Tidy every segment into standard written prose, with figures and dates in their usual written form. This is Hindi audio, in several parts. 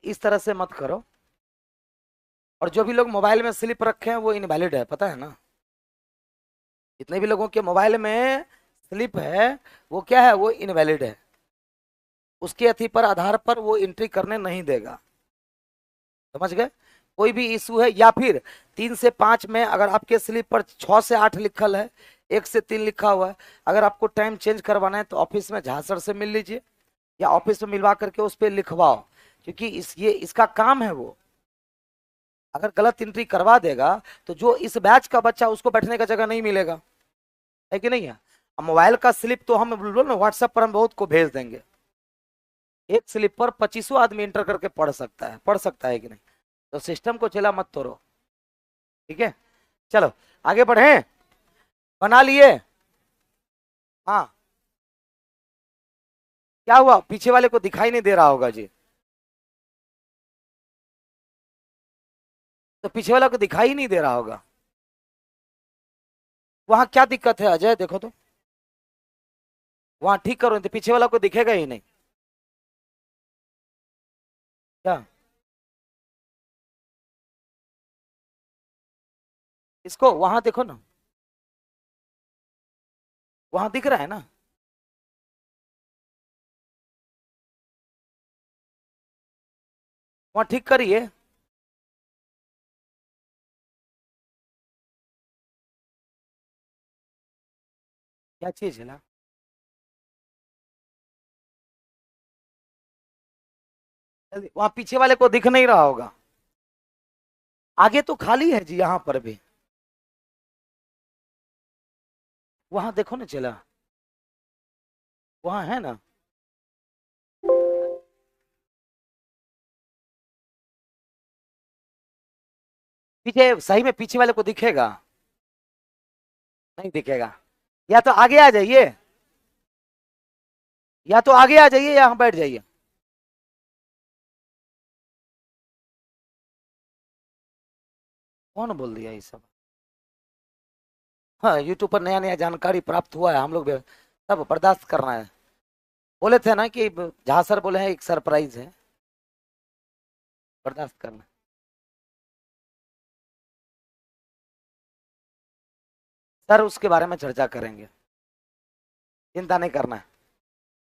इस तरह से मत करो। और जो भी लोग मोबाइल में स्लिप रखे हैं वो इनवैलिड है, पता है ना। जितने भी लोगों के मोबाइल में स्लिप है वो क्या है, वो इनवैलिड है। उसके अथी पर आधार पर वो एंट्री करने नहीं देगा। समझ गए। कोई भी इशू है, या फिर 3 से 5 में अगर आपके स्लिप पर 6 से 8 लिखल है, 1 से 3 लिखा हुआ है, अगर आपको टाइम चेंज करवाना है तो ऑफिस में झासर से मिल लीजिए, या ऑफिस में मिलवा करके उस पर लिखवाओ। क्योंकि ये इसका काम है। वो अगर गलत एंट्री करवा देगा तो जो इस बैच का बच्चा, उसको बैठने का जगह नहीं मिलेगा, है कि नहीं है। अब मोबाइल का स्लिप तो हम बोलो ना व्हाट्सएप पर हम बहुत को भेज देंगे। एक स्लिप पर 25 आदमी इंटर करके पढ़ सकता है कि नहीं। तो सिस्टम को चला मत तोड़ो, ठीक है। चलो आगे बढ़े। बना लिए। हाँ, क्या हुआ, पीछे वाले को दिखाई नहीं दे रहा होगा जी। तो पीछे वाला को दिखाई नहीं दे रहा होगा। वहां क्या दिक्कत है अजय, देखो तो। वहां ठीक करो, नहीं तो पीछे वाला को दिखेगा ही नहीं। क्या इसको वहां देखो ना, वहां दिख रहा है ना। वहां ठीक करिए। क्या चीज है ना। वहां पीछे वाले को दिख नहीं रहा होगा। आगे तो खाली है जी, यहाँ पर भी। वहां देखो ना चला, वहां है ना। पीछे सही में पीछे वाले को दिखेगा, नहीं दिखेगा। या तो आगे आ जाइए, या तो आगे आ जाइए, या यहाँ बैठ जाइए। कौन बोल दिया ये सब। हाँ, यूट्यूब पर नया नया जानकारी प्राप्त हुआ है, हम लोग भी सब बर्दाश्त करना है। बोले थे ना कि जहाँ सर बोले हैं एक सरप्राइज है, बर्दाश्त करना। सर उसके बारे में चर्चा करेंगे, चिंता नहीं करना है।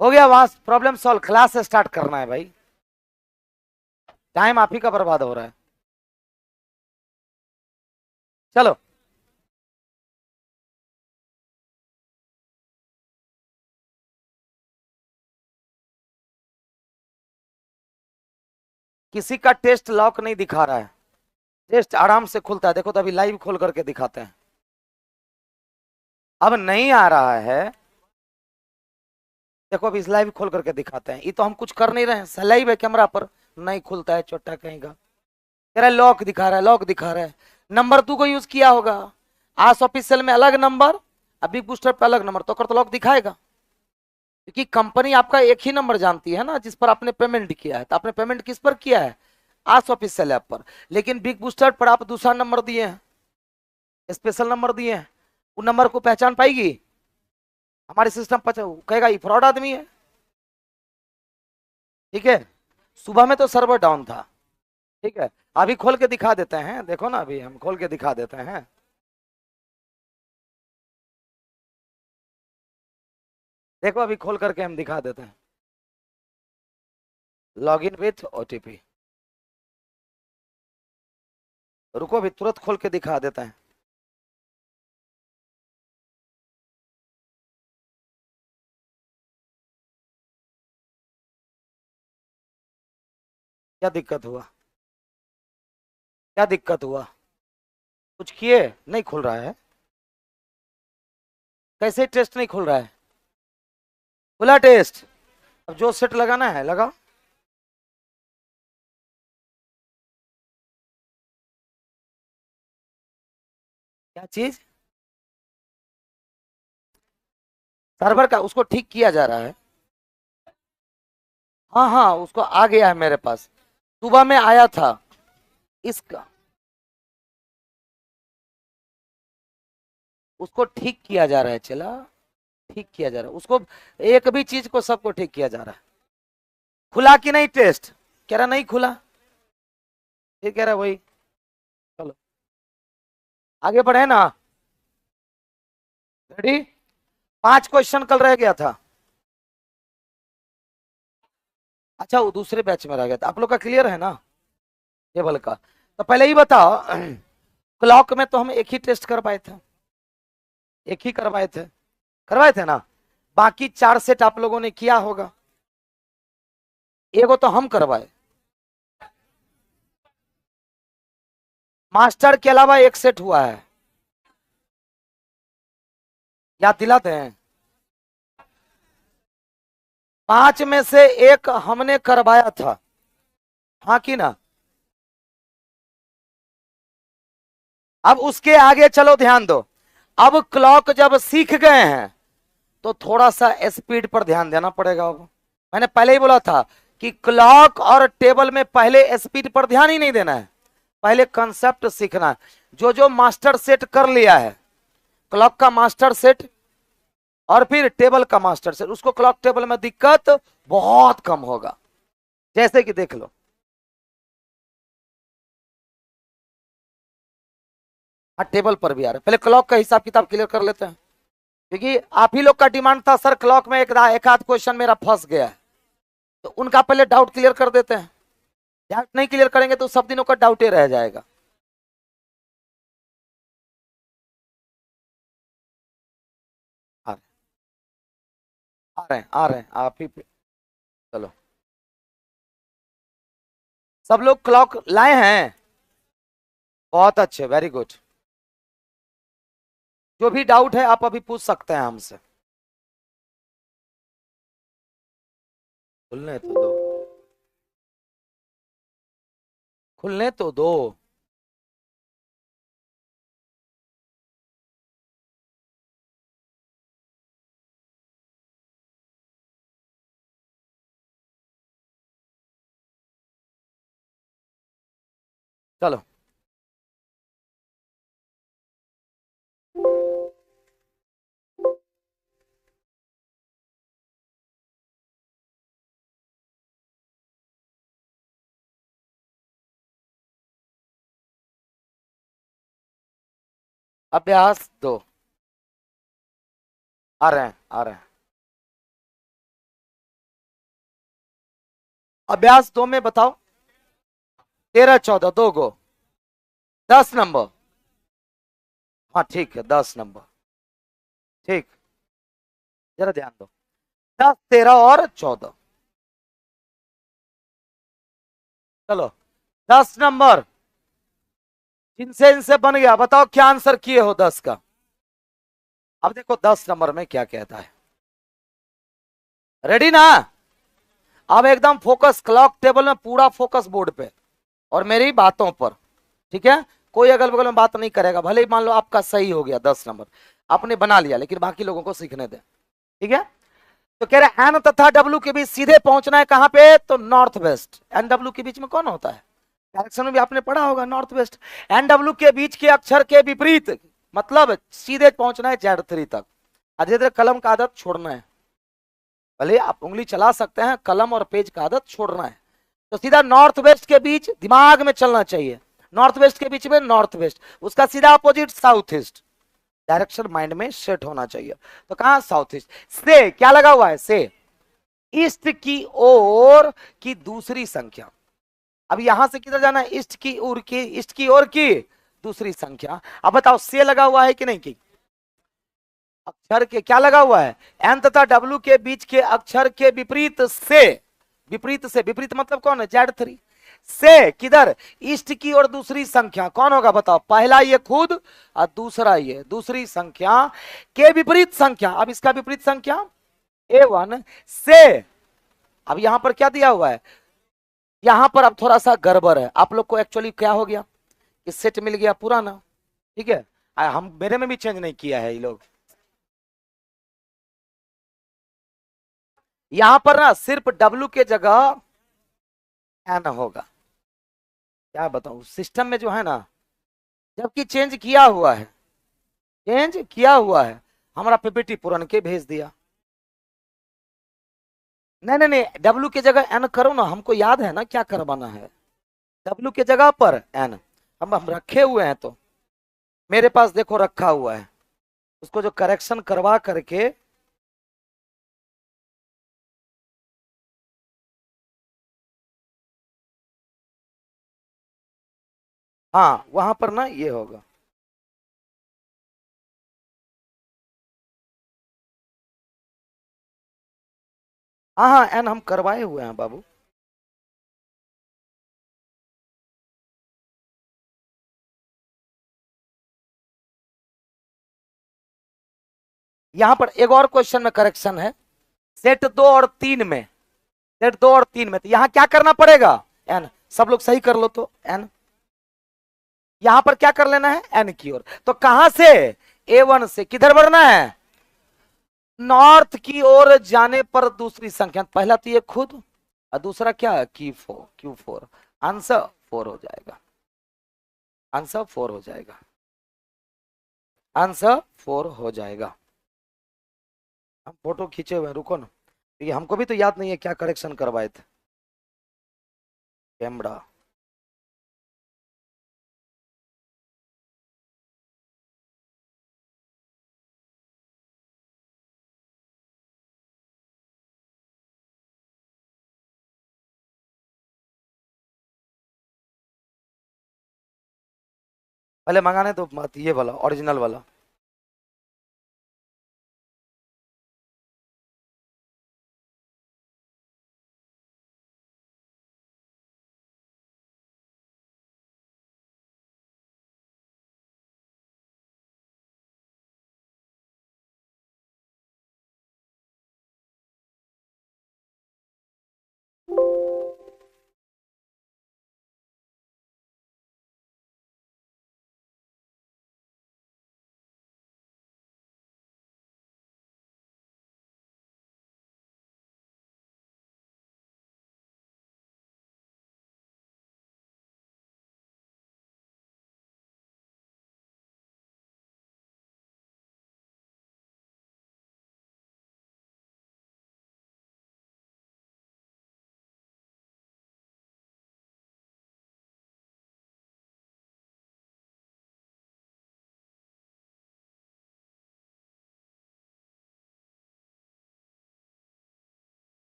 हो गया वहां प्रॉब्लम सॉल्व, क्लास स्टार्ट करना है भाई। टाइम आप ही का बर्बाद हो रहा है। चलो, किसी का टेस्ट लॉक नहीं दिखा रहा है। टेस्ट आराम से खुलता है, देखो तो अभी लाइव खोल करके दिखाते हैं। अब नहीं आ रहा है, देखो अभी इस लाइव खोल करके दिखाते हैं। ये तो हम कुछ कर नहीं रहे हैं, लाइव है कैमरा पर, नहीं खुलता है छोटा कहीं का। कह रहा है लॉक दिखा रहा है, लॉक दिखा रहा है। नंबर तू को यूज किया होगा, आस ऑफिशियल में अलग नंबर, अभी बूस्टर पे अलग नंबर, तो कर तो लॉक दिखाएगा। क्योंकि कंपनी आपका एक ही नंबर जानती है ना जिस पर आपने पेमेंट किया है। तो आपने पेमेंट किस पर किया है, आस ऑफिशियल ऐप पर। लेकिन बिग बूस्टर पर आप दूसरा नंबर दिए हैं, स्पेशल नंबर दिए हैं। वो नंबर को पहचान पाएगी हमारे सिस्टम, कहेगा ये फ्रॉड आदमी है। ठीक है। सुबह में तो सर्वर डाउन था। ठीक है, अभी खोल के दिखा देते हैं, देखो ना अभी हम खोल के दिखा देते हैं। देखो अभी खोल करके हम दिखा देते हैं। Log in with OTP. रुको अभी तुरंत खोल के दिखा देते हैं। क्या दिक्कत हुआ, क्या दिक्कत हुआ। कुछ किए, नहीं खुल रहा है। कैसे टेस्ट नहीं खुल रहा है, खुला टेस्ट। अब जो सेट लगाना है लगा। क्या चीज, सर्वर का उसको ठीक किया जा रहा है। हाँ हाँ, उसको आ गया है मेरे पास, सुबह में आया था इसका। उसको ठीक किया जा रहा है, चला ठीक किया जा रहा है उसको। एक भी चीज को सबको ठीक किया जा रहा है। खुला कि नहीं टेस्ट, कह रहा नहीं खुला, फिर कह रहा वही। चलो आगे बढ़े ना, रेडी। 5 क्वेश्चन कल रह गया था। अच्छा वो दूसरे बैच में रह गया था, आप लोग का क्लियर है ना टेबल का? तो पहले ही बताओ, क्लॉक में तो हम एक ही टेस्ट कर पाए थे, एक ही करवाए थे ना। बाकी 4 सेट आप लोगों ने किया होगा, एगो तो हम करवाए। मास्टर के अलावा एक सेट हुआ है, याद दिलाते हैं। 5 में से एक हमने करवाया था, हाँ कि ना? अब उसके आगे चलो ध्यान दो। अब क्लॉक जब सीख गए हैं तो थोड़ा सा स्पीड पर ध्यान देना पड़ेगा। अब मैंने पहले ही बोला था कि क्लॉक और टेबल में पहले स्पीड पर ध्यान ही नहीं देना है, पहले कंसेप्ट सीखना है। जो जो मास्टर सेट कर लिया है, क्लॉक का मास्टर सेट और फिर टेबल का मास्टर सेट, उसको क्लॉक टेबल में दिक्कत बहुत कम होगा। जैसे कि देख लो, हाँ टेबल पर भी आ रहा है। पहले क्लॉक का हिसाब किताब क्लियर कर लेते हैं, क्योंकि आप ही लोग का डिमांड था सर क्लॉक में एक आध क्वेश्चन मेरा फंस गया है, तो उनका पहले डाउट क्लियर कर देते हैं। डाउट नहीं क्लियर करेंगे तो सब दिनों का डाउट ही रह जाएगा। आ रहे आ रहे हैं आप ही चलो, सब लोग क्लॉक लाए हैं, बहुत अच्छे, वेरी गुड। जो भी डाउट है आप अभी पूछ सकते हैं हमसे। खुलने तो दो, खुलने तो दो। चलो अभ्यास 2 आ रहे हैं, आ रहे हैं। अभ्यास 2 में बताओ, 13 14 दो गो, 10 नंबर। हाँ ठीक है, 10 नंबर, ठीक। जरा ध्यान दो, 10 13 और 14। चलो 10 नंबर, जिनसे इनसे बन गया बताओ क्या आंसर किए हो 10 का। अब देखो 10 नंबर में क्या कहता है, रेडी ना? अब एकदम फोकस क्लॉक टेबल में, पूरा फोकस बोर्ड पे और मेरी बातों पर, ठीक है? कोई अगल बगल में बात नहीं करेगा, भले ही मान लो आपका सही हो गया 10 नंबर, आपने बना लिया, लेकिन बाकी लोगों को सीखने दे, ठीक है? तो कह रहे एन तथा डब्ल्यू के बीच सीधे पहुंचना है, कहां पे? तो नॉर्थ वेस्ट। एन डब्ल्यू के बीच में कौन होता है? डायरेक्शन में भी आपने पढ़ा होगा, नॉर्थ वेस्ट। एन डब्ल्यू के बीच के अक्षर के विपरीत, मतलब सीधे पहुंचना है Z3 तक। धीरे धीरे कलम का आदत छोड़ना है, भले आप उंगली चला सकते हैं, कलम और पेज का आदत छोड़ना है। तो सीधा नॉर्थ वेस्ट के बीच दिमाग में चलना चाहिए, नॉर्थ वेस्ट के बीच में नॉर्थ वेस्ट, उसका सीधा opposite south east, direction mind में सेट होना चाहिए। तो कहां? South east. से क्या लगा हुआ है? से ईस्ट की ओर की दूसरी संख्या। अब यहां से किधर जाना है? ईस्ट की ओर की, ईस्ट की ओर की दूसरी संख्या। अब बताओ से लगा हुआ है कि नहीं? की अक्षर के क्या लगा हुआ है? एन तथा डब्ल्यू के बीच के अक्षर के विपरीत से, विपरीत से, विपरीत मतलब कौन है? Z3। से किधर? ईस्ट की ओर दूसरी संख्या कौन होगा बताओ? पहला ये खुद और दूसरा ये दूसरी संख्या के विपरीत संख्या। अब इसका विपरीत संख्या A1 से। अब यहां पर क्या दिया हुआ है? यहां पर अब थोड़ा सा गड़बड़ है, आप लोग को एक्चुअली क्या हो गया, इस सेट मिल गया पुराना, ठीक है? हम मेरे में भी चेंज नहीं किया है ये लोग। यहां पर ना सिर्फ W के जगह एन होगा। क्या बताऊं, सिस्टम में जो है ना, जबकि चेंज किया हुआ है, चेंज किया हुआ है, हमारा PPT पुरान के भेज दिया। नहीं नहीं नहीं, डब्ल्यू की जगह एन करो ना, हमको याद है ना क्या करवाना है। डब्ल्यू की जगह पर एन, हम रखे हुए हैं तो, मेरे पास देखो रखा हुआ है, उसको जो करेक्शन करवा करके, हाँ वहां पर ना ये होगा। हाँ हाँ एन हम करवाए हुए हैं बाबू। यहाँ पर एक और क्वेश्चन में करेक्शन है, सेट 2 और 3 में, सेट 2 और 3 में, तो यहाँ क्या करना पड़ेगा, एन, सब लोग सही कर लो तो एन, यहां पर क्या कर लेना है, एन की ओर, तो कहां से, A1 से किधर बढ़ना है, नॉर्थ की ओर जाने पर दूसरी संख्या, पहला तो ये खुद, और दूसरा क्या, Q4, आंसर 4 हो जाएगा, आंसर 4 हो जाएगा, आंसर 4 हो जाएगा। हम फोटो खींचे हुए हैं, रुको ना, ये हमको भी तो याद नहीं है क्या करेक्शन करवाए थे, कैमरा, पहले मंगाने तो मत, ये वाला ओरिजिनल वाला।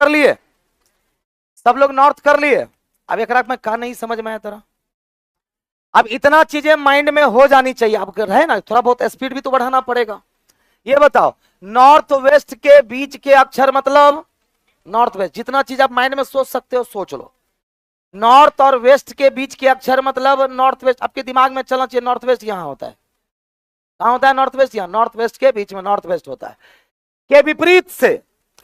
कर लिए, सब लोग नॉर्थ कर लिए। अब एक में कहा नहीं समझ में आया तेरा, अब इतना चीजें माइंड में हो जानी चाहिए, अब है ना, थोड़ा बहुत स्पीड भी तो बढ़ाना पड़ेगा। ये बताओ, नॉर्थ वेस्ट के बीच के अक्षर मतलब नॉर्थ वेस्ट, जितना चीज आप माइंड में सोच सकते हो सोच लो। नॉर्थ और वेस्ट के बीच के अक्षर मतलब नॉर्थ वेस्ट, आपके दिमाग में चलना चाहिए, नॉर्थ वेस्ट यहां होता है, कहां होता है नॉर्थ वेस्ट, यहां, नॉर्थ वेस्ट के बीच में नॉर्थ वेस्ट होता है, के विपरीत से,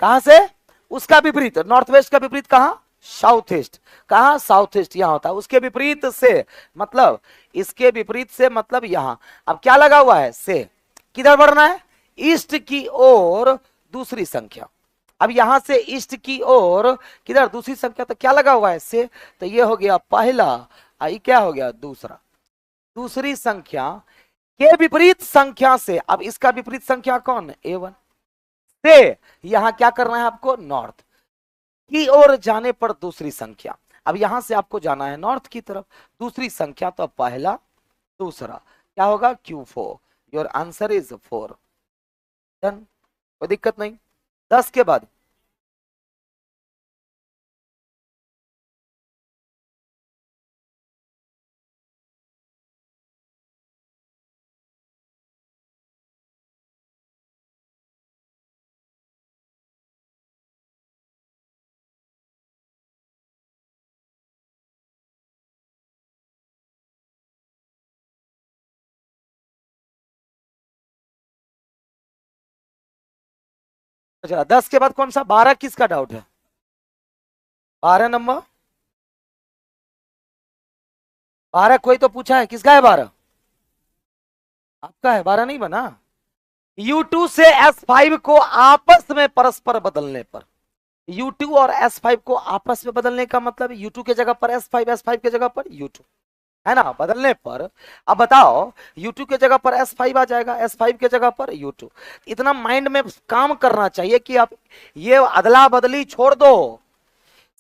कहां से, उसका विपरीत, नॉर्थ वेस्ट का विपरीत कहां, साउथ ईस्ट, कहां, साउथ ईस्ट यहां होता है, उसके विपरीत से मतलब, इसके विपरीत से मतलब यहां। अब क्या लगा हुआ है, से, किधर बढ़ना है, ईस्ट की ओर दूसरी संख्या। अब यहां से ईस्ट की ओर किधर, दूसरी संख्या, तो क्या लगा हुआ है, से, तो ये हो गया पहला, आई क्या हो गया दूसरा, दूसरी संख्या के विपरीत संख्या से, अब इसका विपरीत संख्या कौन, A1 से, यहां क्या करना है आपको, नॉर्थ की ओर जाने पर दूसरी संख्या। अब यहां से आपको जाना है नॉर्थ की तरफ, दूसरी संख्या तो पहला दूसरा, क्या होगा, Q4, your answer is 4, done, कोई दिक्कत नहीं। 10 के बाद चला 10 के बाद कौन सा? 12 किसका डाउट है? 12 नंबर, 12 कोई तो पूछा है, किसका है 12? आपका है। 12 नहीं बना। U2 से S5 को आपस में परस्पर बदलने पर, U2 और S5 को आपस में बदलने का मतलब U2 के जगह पर S5, S5 के जगह पर U2, है ना, बदलने पर। अब बताओ U2 के जगह पर S5 आ जाएगा, S5 के जगह पर U2। इतना माइंड में काम करना चाहिए कि आप ये अदला बदली छोड़ दो,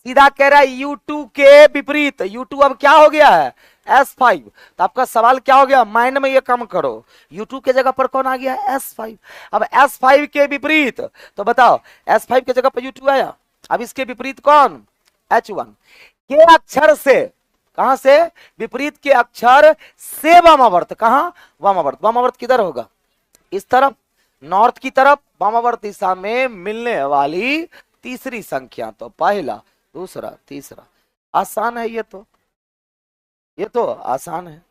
सीधा कह रहा है U2 के विपरीत। U2 अब क्या हो गया है? S5। तो आपका सवाल क्या हो गया? माइंड में ये काम करो, U2 के जगह पर कौन आ गया? S5। अब S5 के विपरीत, तो बताओ S5 के जगह पर U2 आया, अब इसके विपरीत कौन? H1। के अक्षर से, कहां से? विपरीत के अक्षर से वामावर्त, कहां? वामावर्त। वामावर्त किधर होगा? इस तरफ, नॉर्थ की तरफ, वामावर्त दिशा में मिलने वाली तीसरी संख्या। तो पहला, दूसरा, तीसरा। आसान है ये तो, ये तो आसान है।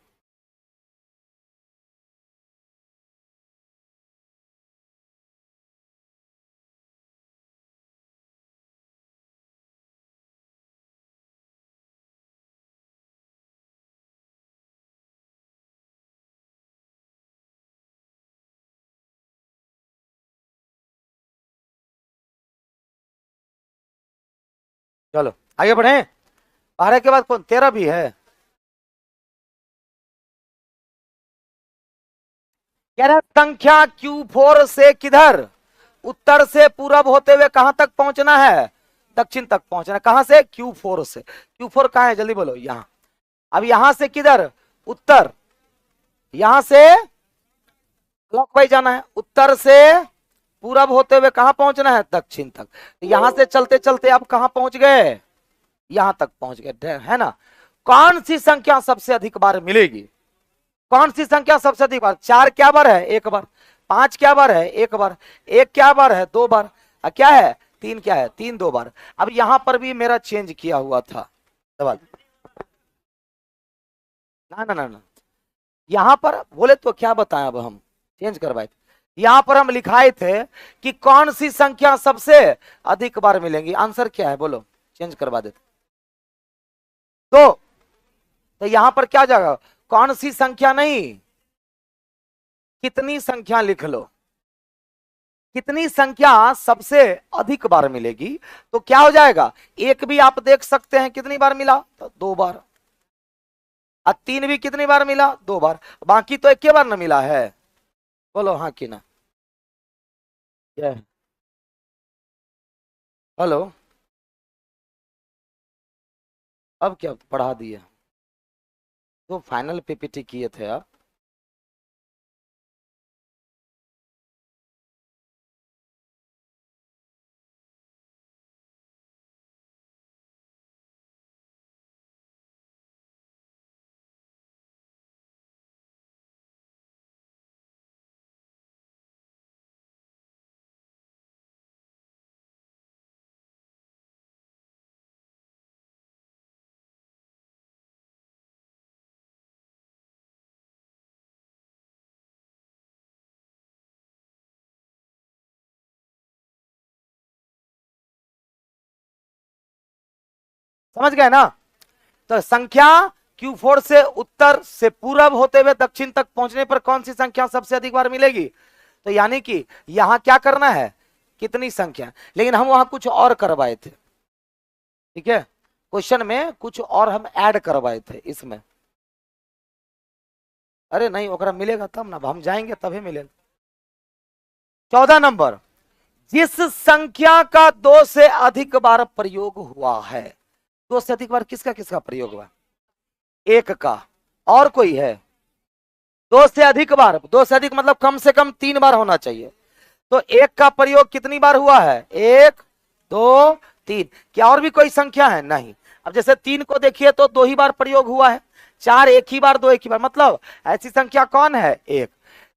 चलो आगे बढ़े। 12 के बाद कौन? 13 भी है। कह रहा संख्या Q4 से किधर? उत्तर से पूरब होते हुए कहां तक पहुंचना है? दक्षिण तक पहुंचना है। कहां से? Q4 से। Q4 कहां है? जल्दी बोलो। यहां। अब यहां से किधर? उत्तर। यहां से क्लॉकवाइज जाना है। उत्तर से पूरब होते हुए कहां पहुंचना है? दक्षिण तक। तो यहां से चलते चलते आप कहां पहुंच गए? यहां तक पहुंच गए, है ना। कौन सी संख्या सबसे अधिक बार मिलेगी? कौन सी संख्या सबसे अधिक बार? 4 क्या बार है? एक बार। 5 क्या बार है? एक बार। 1 क्या बार है? 2 बार। क्या है? 3 क्या है? 3 2 बार। अब यहां पर भी मेरा चेंज किया हुआ था सवाल। ना ना ना ना, यहां पर बोले तो क्या बताएं, अब हम चेंज करवाए थे। यहां पर हम लिखाए थे कि कौन सी संख्या सबसे अधिक बार मिलेंगी। आंसर क्या है बोलो? चेंज करवा देते तो यहां पर क्या जाएगा? कौन सी संख्या नहीं, कितनी संख्या लिख लो। कितनी संख्या सबसे अधिक बार मिलेगी, तो क्या हो जाएगा? एक भी आप देख सकते हैं कितनी बार मिला, तो 2 बार। और 3 भी कितनी बार मिला? 2 बार। बाकी तो एक के बार ना मिला है। बोलो हाँ कि ना। हेलो, अब क्या पढ़ा दिया? तो फाइनल पीपीटी किए थे आप। समझ गए ना। तो संख्या Q4 से उत्तर से पूरब होते हुए दक्षिण तक पहुंचने पर कौन सी संख्या सबसे अधिक बार मिलेगी? तो यानी कि यहां क्या करना है? कितनी संख्या। लेकिन हम वहां कुछ और करवाए थे, ठीक है, क्वेश्चन में कुछ और हम ऐड करवाए थे इसमें। अरे नहीं, ओकरा मिलेगा तब ना, हम जाएंगे तभी मिलेगा। 14 नंबर, जिस संख्या का 2 से अधिक बार प्रयोग हुआ है। 2 से अधिक बार किसका किसका प्रयोग हुआ? एक का। और कोई है? 2 से अधिक बार, 2 से अधिक मतलब कम से कम 3 बार होना चाहिए। तो एक का प्रयोग कितनी बार हुआ है? 1 2 3। क्या और भी कोई संख्या है? नहीं। अब जैसे 3 को देखिए तो 2 ही बार प्रयोग हुआ है। 4 एक ही बार, 2 एक ही बार, मतलब ऐसी संख्या कौन है? 1।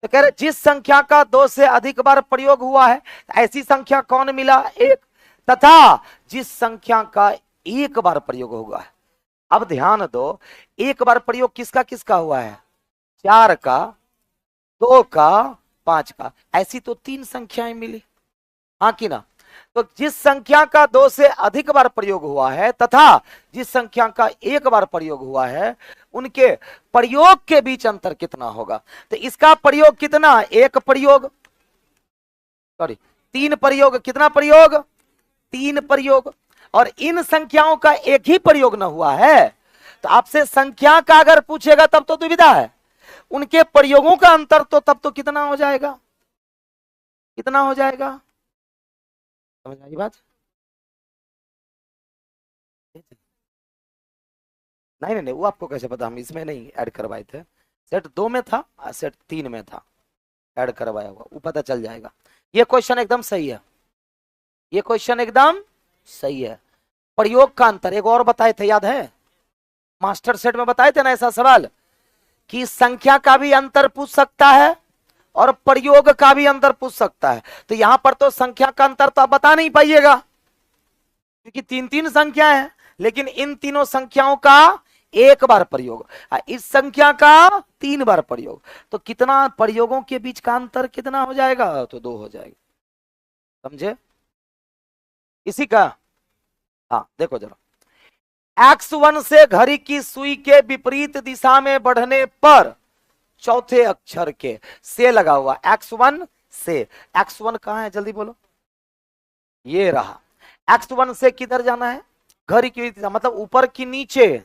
तो कह रहे जिस संख्या का 2 से अधिक बार प्रयोग हुआ है, ऐसी संख्या कौन मिला? 1। तथा जिस संख्या का 1 बार प्रयोग हुआ है, अब ध्यान दो, 1 बार प्रयोग किसका किसका हुआ है? 4 का, 2 का, 5 का। ऐसी तो 3 संख्याएं मिली। हाँ कि ना? तो जिस संख्या का 2 से अधिक बार प्रयोग हुआ है तथा जिस संख्या का 1 बार प्रयोग हुआ है, उनके प्रयोग के बीच अंतर कितना होगा? तो इसका प्रयोग कितना? 1 प्रयोग, सॉरी 3 प्रयोग। कितना प्रयोग? 3 प्रयोग। और इन संख्याओं का एक ही प्रयोग न हुआ है, तो आपसे संख्या का अगर पूछेगा तब तो दुविधा है, उनके प्रयोगों का अंतर तो तब तो कितना हो जाएगा? कितना हो जाएगा? समझ आई बात? नहीं नहीं नहीं, वो आपको कैसे पता? हम इसमें नहीं ऐड करवाए थे, सेट 2 में था, सेट 3 में था, ऐड करवाया हुआ, वो पता चल जाएगा। ये क्वेश्चन एकदम सही है, ये क्वेश्चन एकदम सही है। प्रयोग का अंतर एक और बताए थे, याद है? मास्टर सेट में बताए थे ना ऐसा सवाल, कि संख्या का भी अंतर पूछ सकता है और प्रयोग का भी अंतर पूछ सकता है। तो यहां पर तो संख्या का अंतर तो आप बता नहीं पाइएगा, क्योंकि 3 संख्या है, लेकिन इन तीनों संख्याओं का 1 बार प्रयोग, इस संख्या का 3 बार प्रयोग, तो कितना प्रयोगों के बीच का अंतर कितना हो जाएगा? तो 2 हो जाएगा। समझे इसी का? हाँ देखो जरा, x1 से घड़ी की सुई के विपरीत दिशा में बढ़ने पर चौथे अक्षर के से लगा हुआ, x1 से, x1 कहां है जल्दी बोलो? ये रहा। x1 से किधर जाना है? घड़ी की दिशा, मतलब ऊपर की नीचे?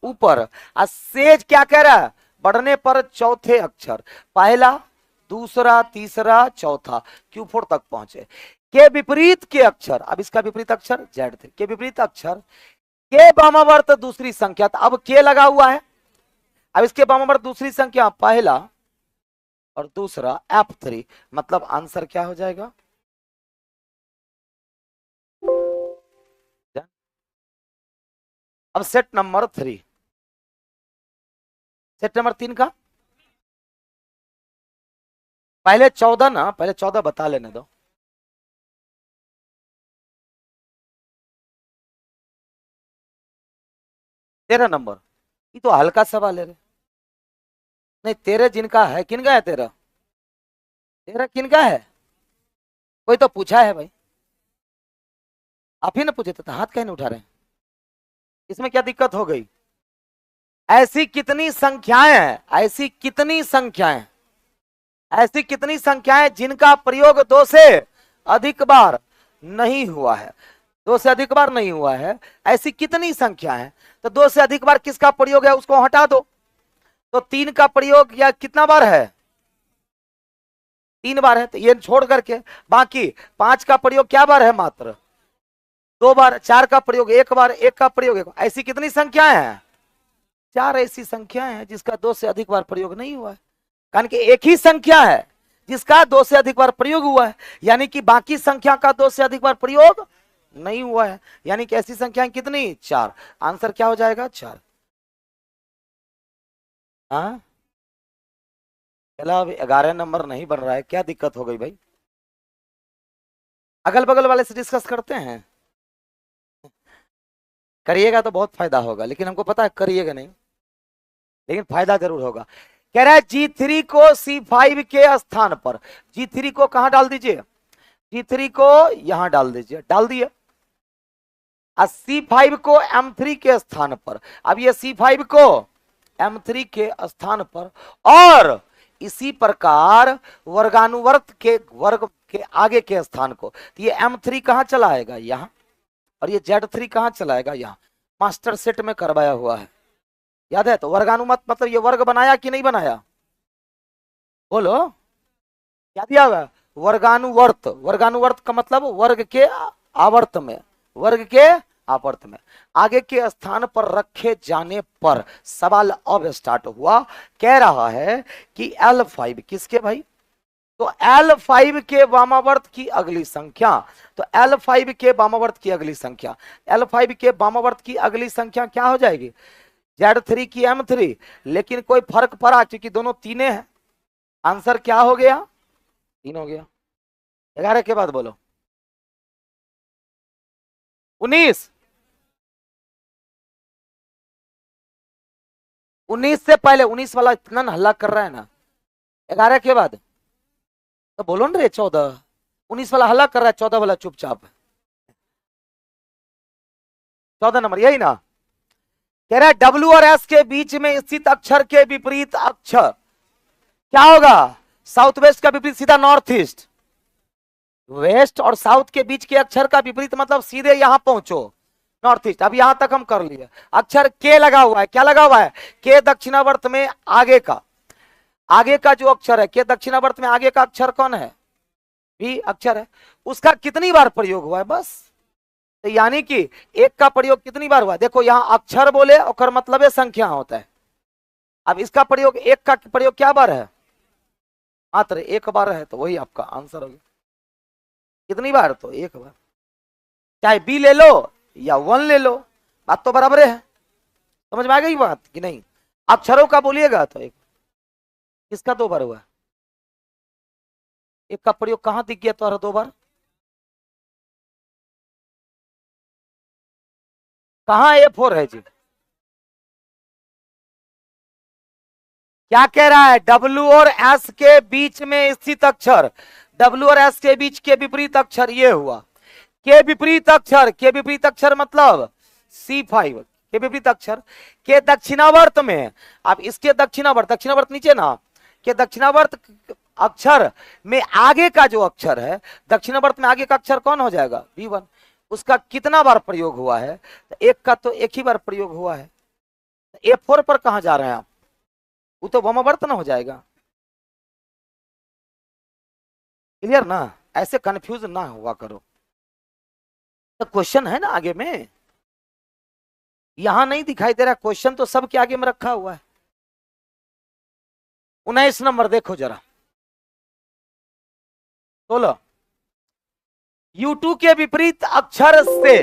ऊपर। सेज क्या कह रहा है? बढ़ने पर चौथे अक्षर, पहला, दूसरा, तीसरा, चौथा, Q4 तक पहुंचे। के विपरीत के अक्षर, अब इसका विपरीत अक्षर Z3 के विपरीत अक्षर के वामावर्त दूसरी संख्या, तो अब के लगा हुआ है, अब इसके वामावर्त दूसरी संख्या पहला और दूसरा F3, मतलब आंसर क्या हो जाएगा? अब सेट नंबर 3, सेट नंबर 3 का पहले 14 ना, पहले 14 बता लेने दो। तेरा नंबर, ये तो हल्का सवाल है रे। नहीं तेरे जिनका है, किनका है तेरा? तेरा किनका है? कोई तो पूछा है भाई, आप ही ने पूछे थे, तो हाथ कहीं नहीं उठा रहे हैं? इसमें क्या दिक्कत हो गई? ऐसी कितनी संख्याएं हैं, ऐसी कितनी संख्याएं, ऐसी कितनी संख्याएं जिनका प्रयोग 2 से अधिक बार नहीं हुआ है? 2 से अधिक बार नहीं हुआ है, ऐसी कितनी संख्या है? तो 2 से अधिक बार किसका प्रयोग है उसको हटा दो, तो 3 का प्रयोग या कितना बार है? 3 बार है, तो ये छोड़ करके बाकी 5 का प्रयोग क्या बार है? मात्र 2 बार। 4 का प्रयोग 1 बार, 1 का प्रयोग 1 बार। ऐसी कितनी संख्याएं हैं? 4 ऐसी संख्याएं हैं जिसका 2 से अधिक बार प्रयोग नहीं हुआ है, कारण कि एक ही संख्या है जिसका 2 से अधिक बार प्रयोग हुआ है, यानी कि बाकी संख्या का 2 से अधिक बार प्रयोग नहीं हुआ है, यानी कि ऐसी संख्याएं कितनी? 4। आंसर क्या हो जाएगा? 4। हाँ चला, अब 11 नंबर नहीं बन रहा है, क्या दिक्कत हो गई भाई? अगल बगल वाले से डिस्कस करते हैं, करिएगा तो बहुत फायदा होगा, लेकिन हमको पता है करिएगा नहीं, लेकिन फायदा जरूर होगा। कह रहा है G3 को C5 के स्थान पर, G3 को कहां डाल दीजिए? G3 को यहां डाल दीजिए, डाल दिए। C5 को M3 के स्थान पर, अब ये C5 को M3 के स्थान पर, और इसी प्रकार वर्गानुवर्त के वर्ग के आगे के स्थान को, तो ये M3 कहां चला आएगा? यहां, और ये Z3 कहां चलाएगा? यहां। मास्टर सेट में करवाया हुआ है, याद है? तो वर्गानुमत मतलब ये वर्ग बनाया कि नहीं बनाया? बोलो, क्या दिया हुआ? वर्गानुवर्त। वर्गानुवर्त का मतलब वर्ग के आवर्त में, वर्ग के आवर्त में आगे के स्थान पर रखे जाने पर सवाल अब स्टार्ट हुआ। कह रहा है कि L5 किसके भाई? तो L5 के वामावर्त की अगली संख्या, तो L5 के वामावर्त की अगली संख्या, L5 के वामावर्त की अगली संख्या क्या हो जाएगी? Z3 की M3, लेकिन कोई फर्क पड़ा क्योंकि दोनों तीने हैं। आंसर क्या हो गया? 3 हो गया। 11 के बाद बोलो 19। 19 से पहले, 19 वाला इतना हल्ला कर रहा है ना, 11 के बाद तो बोलो ना रे 14, 19 वाला हल्ला कर रहा है, 14 वाला चुपचाप है। 14 नंबर यही ना, कह रहा है डब्ल्यू और एस के बीच में स्थित अक्षर के विपरीत अक्षर क्या होगा? साउथ वेस्ट का विपरीत सीधा नॉर्थ ईस्ट। वेस्ट और साउथ के बीच के अक्षर का विपरीत मतलब सीधे यहां पहुंचो, नॉर्थ ईस्ट। अब यहां तक हम कर लिए। अक्षर के लगा हुआ है, क्या लगा हुआ है? के दक्षिणावर्त में आगे का, आगे का जो अक्षर है, के दक्षिणावर्त में आगे का अक्षर कौन है? भी अक्षर है। उसका कितनी बार प्रयोग हुआ है? बस। तो यानी कि एक का प्रयोग कितनी बार हुआ? देखो यहां अक्षर बोले और मतलब संख्या होता है। अब इसका प्रयोग, एक का प्रयोग क्या बार है? मात्र एक बार है, तो वही आपका आंसर हो गया। कितनी बार? तो एक बार। चाहे बी ले लो या 1 ले लो, बात तो बराबर है। समझ में आ गई बात कि नहीं? अक्षरों का बोलिएगा तो एक, किसका 2 बार हुआ? एक का प्रयोग कहां दिख गया तो 2 बार? कहां A4 है जी? क्या कह रहा है? डब्ल्यू और एस के बीच में स्थित अक्षर, डब्ल्यू और एस के बीच के विपरीत अक्षर ये हुआ। के विपरीत अक्षर, के विपरीत अक्षर मतलब C5 के विपरीत अक्षर के दक्षिणावर्त में। अब इसके दक्षिणावर्त, दक्षिणावर्त नीचे ना, के दक्षिणावर्त अक्षर में आगे का जो अक्षर है, दक्षिणावर्त में आगे का अक्षर कौन हो जाएगा? B1। उसका कितना बार प्रयोग हुआ है? तो एक का तो एक ही बार प्रयोग हुआ है। A4 पर कहां जा रहे हैं आप? वो तो वामावर्त ना हो जाएगा। क्लियर ना? ऐसे कंफ्यूज ना हुआ करो। तो क्वेश्चन है ना आगे में, यहां नहीं दिखाई दे रहा क्वेश्चन, तो सबके आगे में रखा हुआ है। 19 नंबर देखो जरा, 16। U2 के विपरीत अक्षर से,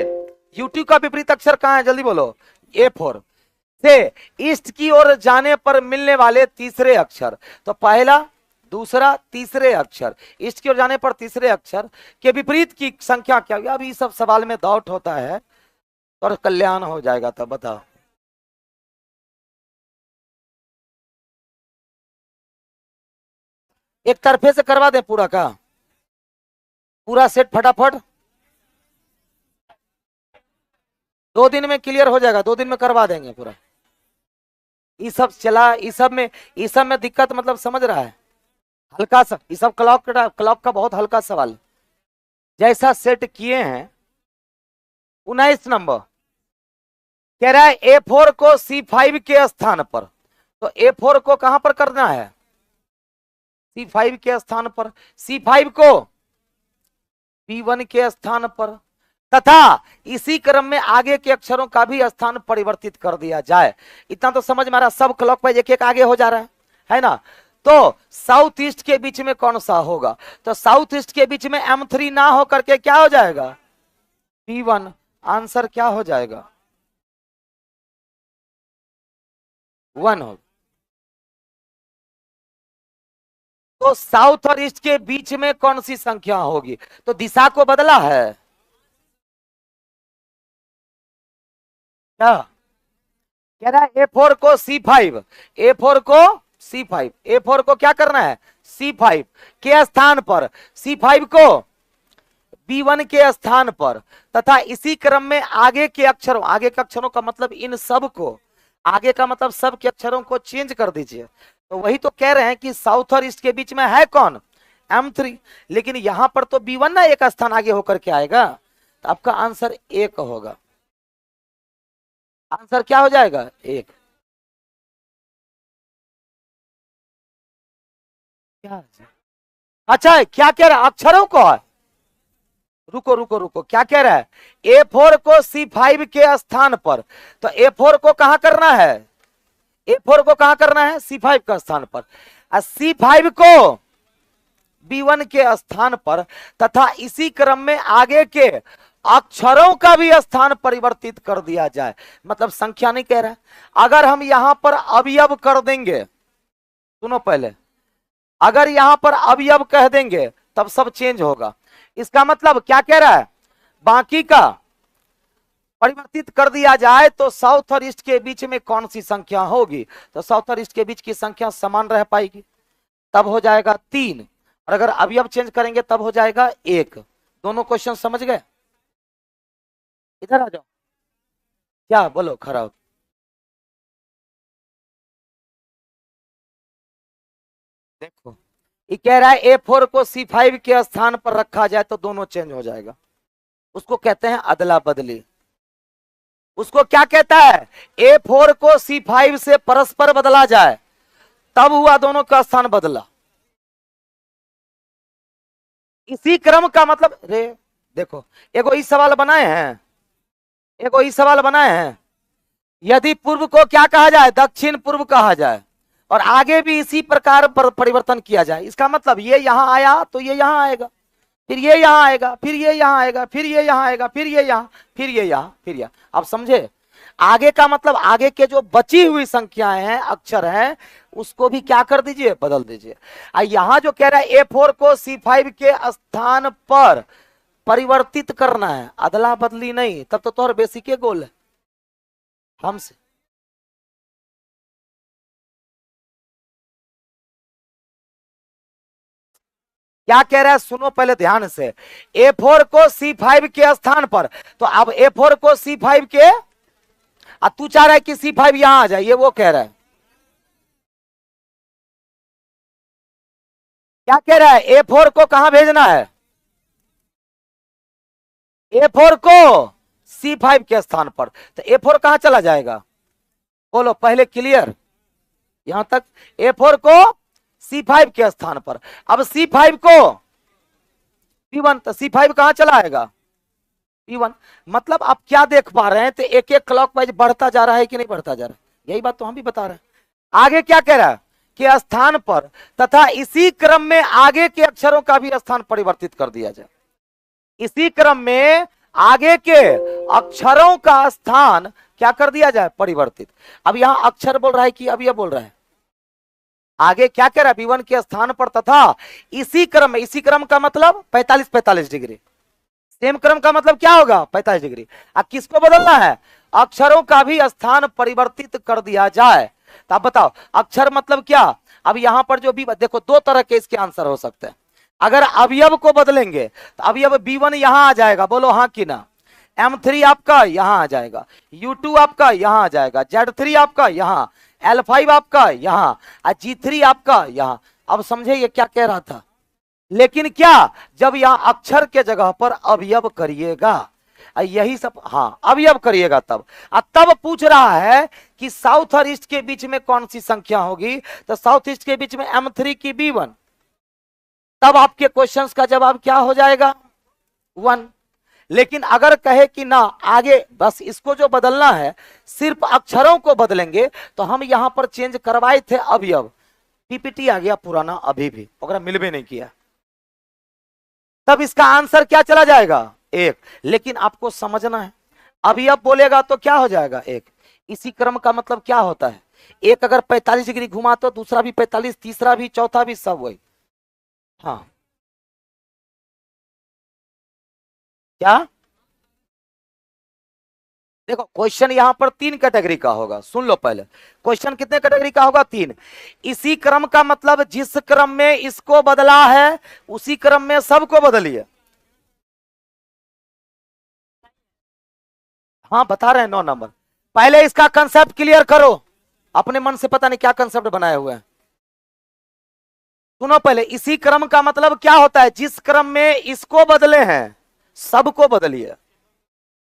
U2 का विपरीत अक्षर कहां है? जल्दी बोलो। A4 से ईस्ट की ओर जाने पर मिलने वाले तीसरे अक्षर, तो पहला, दूसरा, तीसरे अक्षर, ईस्ट की ओर जाने पर तीसरे अक्षर के विपरीत की संख्या क्या होगी? अब ये सब सवाल में डाउट होता है और कल्याण हो जाएगा। तब बताओ। एक तरफे से करवा दें पूरा का पूरा सेट फटाफट। 2 दिन में क्लियर हो जाएगा, 2 दिन में करवा देंगे पूरा। ये सब चला, ये सब में दिक्कत मतलब समझ रहा है? हल्का सा ये सब क्लॉक का बहुत हल्का सवाल। जैसा सेट किए हैं 19 नंबर कह रहा है A4 को C5 के स्थान पर, तो A4 को कहां पर करना है? C5 के स्थान पर, C5 को B1 के स्थान पर, तथा इसी क्रम में आगे के अक्षरों का भी स्थान परिवर्तित कर दिया जाए। इतना तो समझ में आ रहा, सब क्लॉक वाइज एक एक आगे हो जा रहा है ना? तो साउथ ईस्ट के बीच में कौन सा होगा? तो साउथ ईस्ट के बीच में M3 ना हो करके क्या हो जाएगा? B1। आंसर क्या हो जाएगा? 1 हो। तो साउथ और ईस्ट के बीच में कौन सी संख्या होगी? तो दिशा को बदला है क्या? कह रहा है A4 को C5, A4 को C5, A4 को क्या करना है? C5 के स्थान पर, C5 को B1 के स्थान पर, तथा इसी क्रम में आगे के अक्षरों, आगे के अक्षरों का मतलब इन सब को, आगे का मतलब सब के अक्षरों को चेंज कर दीजिए। तो वही तो कह रहे हैं कि साउथ और ईस्ट के बीच में है कौन? M3। लेकिन यहां पर तो B1 ना एक स्थान आगे होकर के आएगा, तो आपका आंसर 1 होगा। आंसर क्या हो जाएगा? 1। क्या? अच्छा, क्या कह रहा है? अक्षरों को है? रुको रुको रुको, क्या कह रहा है? A4 को C5 के स्थान पर, तो A4 को कहां करना है? A4 को कहां करना है? C5 के स्थान पर। C5 को B1 के स्थान पर, तथा इसी क्रम में आगे के अक्षरों का भी स्थान परिवर्तित कर दिया जाए। मतलब संख्या नहीं कह रहा है। अगर हम यहां पर अवयव कर देंगे, सुनो पहले, अगर यहां पर अवयव कह देंगे तब सब चेंज होगा। इसका मतलब क्या कह रहा है? बाकी का परिवर्तित कर दिया जाए तो साउथ और ईस्ट के बीच में कौन सी संख्या होगी? तो साउथ और ईस्ट के बीच की संख्या समान रह पाएगी, तब हो जाएगा 3, और अगर अवयव चेंज करेंगे तब हो जाएगा 1। दोनों क्वेश्चन समझ गए? इधर आ जाओ। क्या बोलो खड़ा हो। देखो ये कह रहा है A4 को C5 के स्थान पर रखा जाए तो दोनों चेंज हो जाएगा, उसको कहते हैं अदला बदली। उसको क्या कहता है? A4 को C5 से परस्पर बदला जाए तब हुआ दोनों का स्थान बदला। इसी क्रम का मतलब रे देखो, एगो इस सवाल बनाए हैं, एगो इस सवाल बनाए हैं, यदि पूर्व को क्या कहा जाए? दक्षिण पूर्व कहा जाए, और आगे भी इसी प्रकार पर परिवर्तन किया जाए, इसका मतलब ये यहां आया तो ये यहां आएगा, फिर ये यहां आएगा, फिर ये यहां आएगा, फिर ये यहां आएगा, फिर ये यहां, फिर ये यहां, फिर यहां। आप समझे? आगे का मतलब आगे के जो बची हुई संख्याएं हैं, अक्षर हैं, उसको भी क्या कर दीजिए? बदल दीजिए। यहां जो कह रहा है A4 को C5 के स्थान पर परिवर्तित करना है, अदला बदली नहीं, तब तो तोहर बेसिक के गोल है हमसे। क्या कह रहा है सुनो पहले ध्यान से। A4 को C5 के स्थान पर, तो अब A4 को C5 के, तू चाह रहा है कि C5 यहां आ जाए, ये वो कह रहा है। क्या कह रहा है? A4 को कहां भेजना है? A4 को C5 के स्थान पर, तो A4 कहां चला जाएगा? बोलो पहले, क्लियर यहां तक? A4 को C5 के स्थान पर, अब C5 को P1, तो C5 कहां चला आएगा? P1। मतलब आप क्या देख पा रहे हैं? तो एक एक क्लॉकवाइज बढ़ता जा रहा है कि नहीं बढ़ता जा रहा है? यही बात तो हम भी बता रहे हैं। आगे क्या कह रहा है कि स्थान पर तथा इसी क्रम में आगे के अक्षरों का भी स्थान परिवर्तित कर दिया जाए। इसी क्रम में आगे के अक्षरों का स्थान क्या कर दिया जाए? परिवर्तित। अब यहां अक्षर बोल रहा है कि अब यह बोल रहा है? आगे क्या कह रहा है? B1 के स्थान पर तथा इसी क्रम में, इसी क्रम का मतलब 45 डिग्री, सेम क्रम का मतलब क्या होगा? 45 डिग्री। अब किसको बदलना है? अक्षरों का भी स्थान परिवर्तित कर दिया जाए। तो आप बताओ अक्षर मतलब क्या? अब यहां पर जो भी देखो, दो तरह के इसके आंसर हो सकते हैं। अगर अवयव को बदलेंगे तो अवयव B1 यहां आ जाएगा, बोलो हाँ कि ना। M3 आपका यहां आ जाएगा, U2 आपका यहां आ जाएगा, Z3 आपका यहां, L5 आपका यहां, G3 आपका यहां। अब समझे ये क्या कह रहा था? लेकिन क्या, जब यहां अक्षर के जगह पर अवयव करिएगा, यही सब, हाँ अवयव करिएगा तब पूछ रहा है कि साउथ और ईस्ट के बीच में कौन सी संख्या होगी? तो साउथ ईस्ट के बीच में M3 की B1। तब आपके क्वेश्चंस का जवाब क्या हो जाएगा? 1। लेकिन अगर कहे कि ना आगे बस इसको जो बदलना है सिर्फ अक्षरों को बदलेंगे, तो हम यहां पर चेंज करवाए थे अवयव, पीपीटी आ गया पुराना अभी भी, ओकरा मिलबे नहीं किया, तब इसका आंसर क्या चला जाएगा? 1। लेकिन आपको समझना है, अवयव बोलेगा तो क्या हो जाएगा? 1। इसी क्रम का मतलब क्या होता है? एक अगर 45 डिग्री घुमा तो दूसरा भी 45, तीसरा भी, चौथा भी, सब वही। हाँ क्या? देखो क्वेश्चन यहां पर 3 कैटेगरी का होगा, सुन लो पहले। क्वेश्चन कितने कैटेगरी का होगा? 3। इसी क्रम का मतलब जिस क्रम में इसको बदला है उसी क्रम में सबको बदलिए। हाँ बता रहे हैं 9 नंबर। पहले इसका कंसेप्ट क्लियर करो, अपने मन से पता नहीं क्या कंसेप्ट बनाए हुए हैं। सुनो पहले, इसी क्रम का मतलब क्या होता है? जिस क्रम में इसको बदले हैं सबको बदलिए।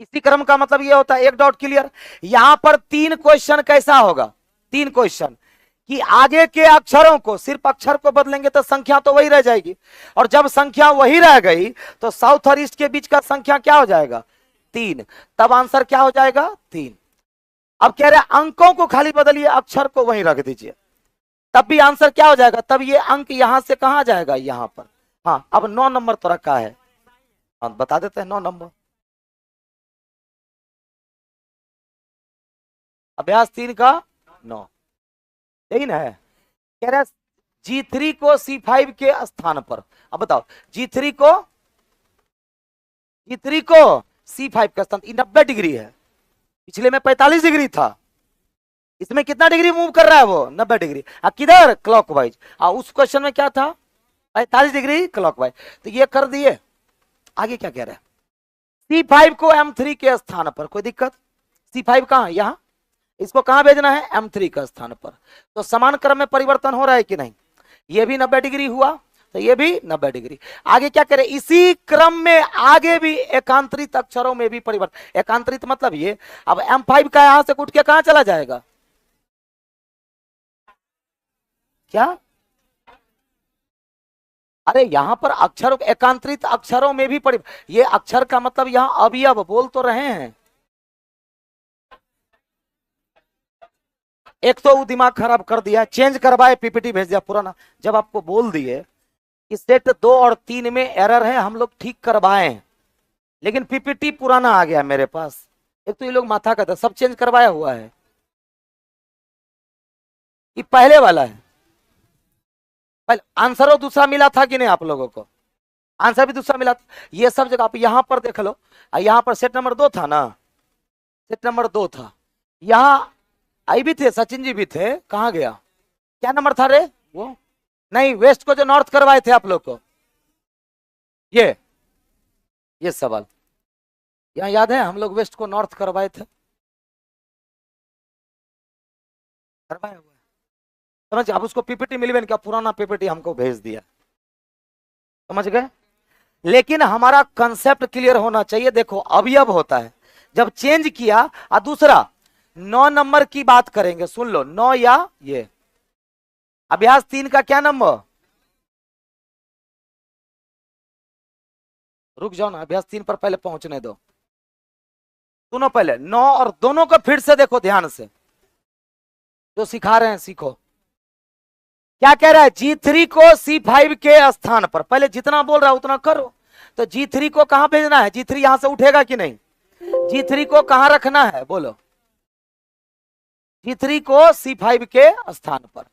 इसी क्रम का मतलब ये होता है, एक डाउट क्लियर। यहां पर 3 क्वेश्चन कैसा होगा? 3 क्वेश्चन कि आगे के अक्षरों को, सिर्फ अक्षर को बदलेंगे तो संख्या तो वही रह जाएगी, और जब संख्या वही रह गई तो साउथ और ईस्ट के बीच का संख्या क्या हो जाएगा? 3। तब आंसर क्या हो जाएगा? 3। अब कह रहे हैं अंकों को खाली बदलिए, अक्षर को वहीं रख दीजिए, तब भी आंसर क्या हो जाएगा? तब ये अंक यहां से कहां जाएगा? यहां पर। हाँ अब 9 नंबर तो रखा है, हाँ बता देते हैं 9 नंबर। अभ्यास 3 का 9, यही ना है? कह रहा है G3 को C5 के स्थान पर। अब बताओ G3 को C5 का स्थान 90 डिग्री है, पिछले में 45 डिग्री था, इसमें कितना डिग्री मूव कर रहा है वो? 90 डिग्री। किधर? क्लॉकवाइज। उस क्वेश्चन में क्या था? 45 डिग्री क्लॉकवाइज। तो ये कर दिए। आगे क्या कह रहा है, C5 को M3 के स्थान पर, कोई दिक्कत? C5 कहां, यहां, इसको कहां भेजना है, M3 का स्थान पर। तो समान क्रम में परिवर्तन हो रहा है कि नहीं, ये भी 90 डिग्री हुआ, तो ये भी 90 डिग्री। आगे क्या करें, इसी क्रम में आगे भी एकांतरित अक्षरों में भी परिवर्तन। एकांतरित मतलब ये, अब M5 का यहां से उठ के कहां चला जाएगा, क्या? अरे यहां पर अक्षर, एकांतरित अक्षरों में भी ये अक्षर का मतलब यहां अवयव बोल तो रहे हैं। एक तो वो दिमाग खराब कर दिया, चेंज करवाए, पीपीटी भेज दिया पुराना। जब आपको बोल दिए कि सेट 2 और 3 में एरर है, हम लोग ठीक करवाए, लेकिन पीपीटी पुराना आ गया मेरे पास। एक तो ये लोग माथा कहते सब चेंज करवाया हुआ है, ये पहले वाला है। पहले आंसर और दूसरा मिला था कि नहीं आप लोगों को, आंसर भी दूसरा मिला था। ये सब जगह आप यहां पर देख लो, यहां पर सेट नंबर 2 था ना, सेट नंबर 2 था, यहां आई भी थे, सचिन जी भी थे, कहां गया, क्या नंबर था रे वो, नहीं वेस्ट को जो नॉर्थ करवाए थे आप लोग को, ये सवाल यहां याद है, हम लोग वेस्ट को नॉर्थ करवाए थे, करवाए हुआ, समझ? अब उसको पीपीटी मिली क्या, पुराना पीपीटी हमको भेज दिया, समझ गए? लेकिन हमारा कंसेप्ट क्लियर होना चाहिए। देखो अवयव होता है, जब चेंज किया, और दूसरा 9 नंबर की बात करेंगे, सुन लो, 9 या ये अभ्यास 3 का क्या नंबर, रुक जाओ ना, अभ्यास 3 पर पहले पहुंचने दो, सुनो पहले 9 और दोनों को फिर से देखो ध्यान से, जो सिखा रहे हैं सीखो। क्या कह रहा है, G3 को C5 के स्थान पर, पहले जितना बोल रहा है उतना करो। तो G3 को कहां भेजना है, G3 यहां से उठेगा कि नहीं, G3 को कहां रखना है बोलो, G3 को C5 के स्थान पर,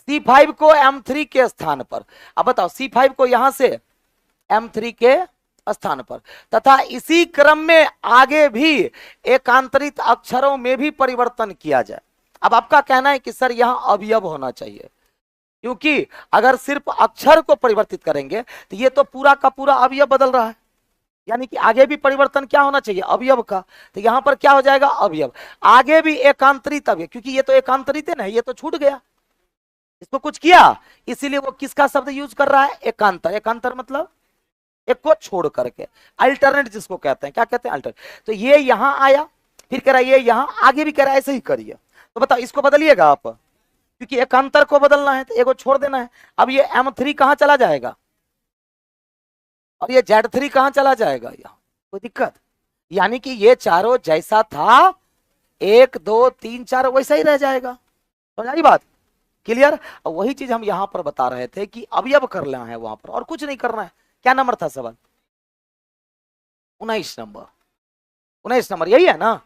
C5 को M3 के स्थान पर। अब बताओ C5 को यहां से M3 के स्थान पर, तथा इसी क्रम में आगे भी एकांतरित अक्षरों में भी परिवर्तन किया जाए। अब आपका कहना है कि सर यहां अवयव होना चाहिए, क्योंकि अगर सिर्फ अक्षर को परिवर्तित करेंगे तो ये तो पूरा का पूरा अवयव बदल रहा है, यानी कि आगे भी परिवर्तन क्या होना चाहिए, अवयव का। तो यहां पर क्या हो जाएगा, अवयव, आगे भी एकांतरित अवयव, क्योंकि ये तो एकांतरित है ना, ये तो छूट गया, इसको कुछ किया, इसीलिए वो किसका शब्द यूज कर रहा है, एकांतर। एकांतर मतलब एक को छोड़ करके, अल्टरनेट जिसको कहते हैं, क्या कहते हैं, अल्टरनेट। तो ये यहां आया, फिर कह रहा है ये यहां, आगे भी कह रहा है ऐसे ही करिए। तो बताओ इसको बदलिएगा आप, क्योंकि एकांतर को बदलना है तो एगो छोड़ देना है। अब ये M3 कहां चला जाएगा, और ये Z3 कहां चला जाएगा, यहाँ कोई दिक्कत, यानी कि ये चारों जैसा था 1 2 3 4 वैसा ही रह जाएगा, समझ आई बात, क्लियर? वही चीज हम यहां पर बता रहे थे कि अवयव करना है वहां पर, और कुछ नहीं करना है। क्या नंबर था सवाल, 19 नंबर, 19 नंबर यही है ना।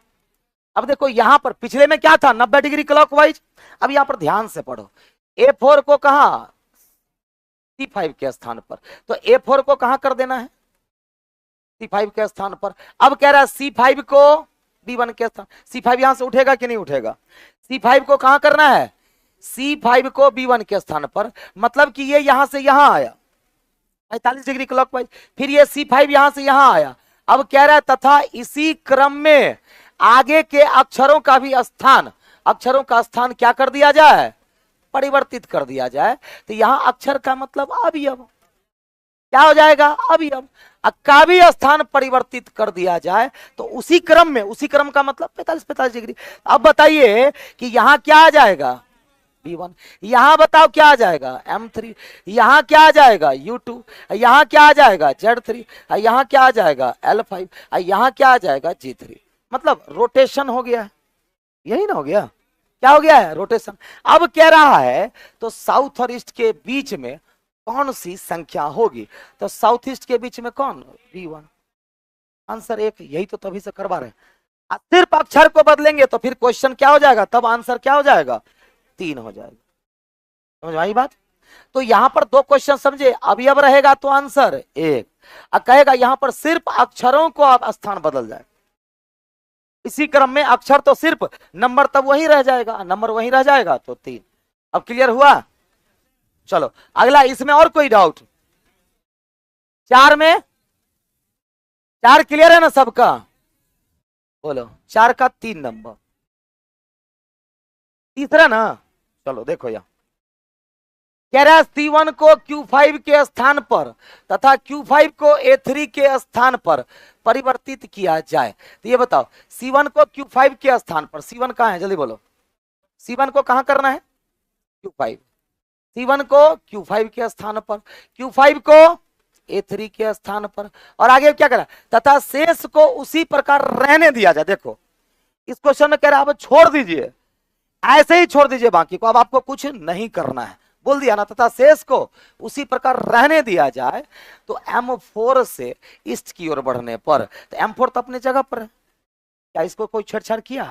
अब देखो यहां पर पिछले में क्या था, 90 डिग्री क्लॉकवाइज। अब यहां पर ध्यान से पढ़ो, A4 को कहा, C5 के स्थान पर, तो A4 को कहां कर देना है, C5 के स्थान पर। अब कह रहा है C5 को B1 के स्थान, C5 यहां से उठेगा कि नहीं उठेगा, C5 को कहां करना है, C5 को B1 के स्थान पर, मतलब कि ये यहां से यहां आया 45 डिग्री क्लॉकवाइज, फिर ये C5 यहां से यहां आया। अब कह रहा है तथा इसी क्रम में आगे के अक्षरों का भी स्थान, अक्षरों का स्थान क्या कर दिया जाए, परिवर्तित कर दिया जाए। तो यहां अक्षर का मतलब अवयव, क्या हो जाएगा, अवयव का भी स्थान परिवर्तित कर दिया जाए, तो उसी क्रम में, उसी क्रम का मतलब 45 डिग्री। अब बताइए कि यहां क्या आ जाएगा, B1, यहां बताओ क्या आ जाएगा, M3, यहां क्या आ जाएगा, U2, यहां क्या आ जाएगा, Z3, यहां क्या आ जाएगा, L5, यहां क्या आ जाएगा, G3। मतलब रोटेशन हो गया है, यही ना हो गया, क्या हो गया है, रोटेशन। अब कह रहा है तो साउथ और ईस्ट के बीच में कौन सी संख्या होगी, तो साउथ ईस्ट के बीच में कौन, B1, आंसर 1, यही तो तभी से करवा रहे हैं। सिर्फ अक्षर को बदलेंगे तो फिर क्वेश्चन क्या हो जाएगा, तब आंसर क्या हो जाएगा, 3 हो जाएगा, समझ आई बात। तो यहां पर 2 क्वेश्चन समझे, अवयव रहेगा तो आंसर 1, और कहेगा यहां पर सिर्फ अक्षरों को आप स्थान बदल जाए, इसी क्रम में अक्षर तो सिर्फ, नंबर तब वही रह जाएगा, नंबर वही रह जाएगा, तो 3। अब क्लियर हुआ, चलो अगला, इसमें और कोई डाउट, 4 में 4 क्लियर है ना सबका? बोलो 4 का 3 नंबर, तीसरा ना। चलो देखो यहां कह रहा है C1 को Q5 के स्थान पर तथा Q5 को A3 के स्थान पर परिवर्तित किया जाए। तो ये बताओ C1 को Q5 के स्थान पर, C1 कहां है जल्दी बोलो, C1 को कहां करना है? Q5। C1 को Q5 के स्थान पर, Q5 को A3 के स्थान पर, और आगे क्या करा, तथा शेष को उसी प्रकार रहने दिया जाए। देखो इस क्वेश्चन में कह रहा है अब छोड़ दीजिए, ऐसे ही छोड़ दीजिए बाकी को, अब आपको कुछ नहीं करना है, बोल दिया ना, तथा शेष को उसी प्रकार रहने दिया जाए। तो M4 से ईस्ट की ओर बढ़ने पर, तो M4 तो अपनी जगह पर है, क्या इसको कोई छेड़छाड़ किया?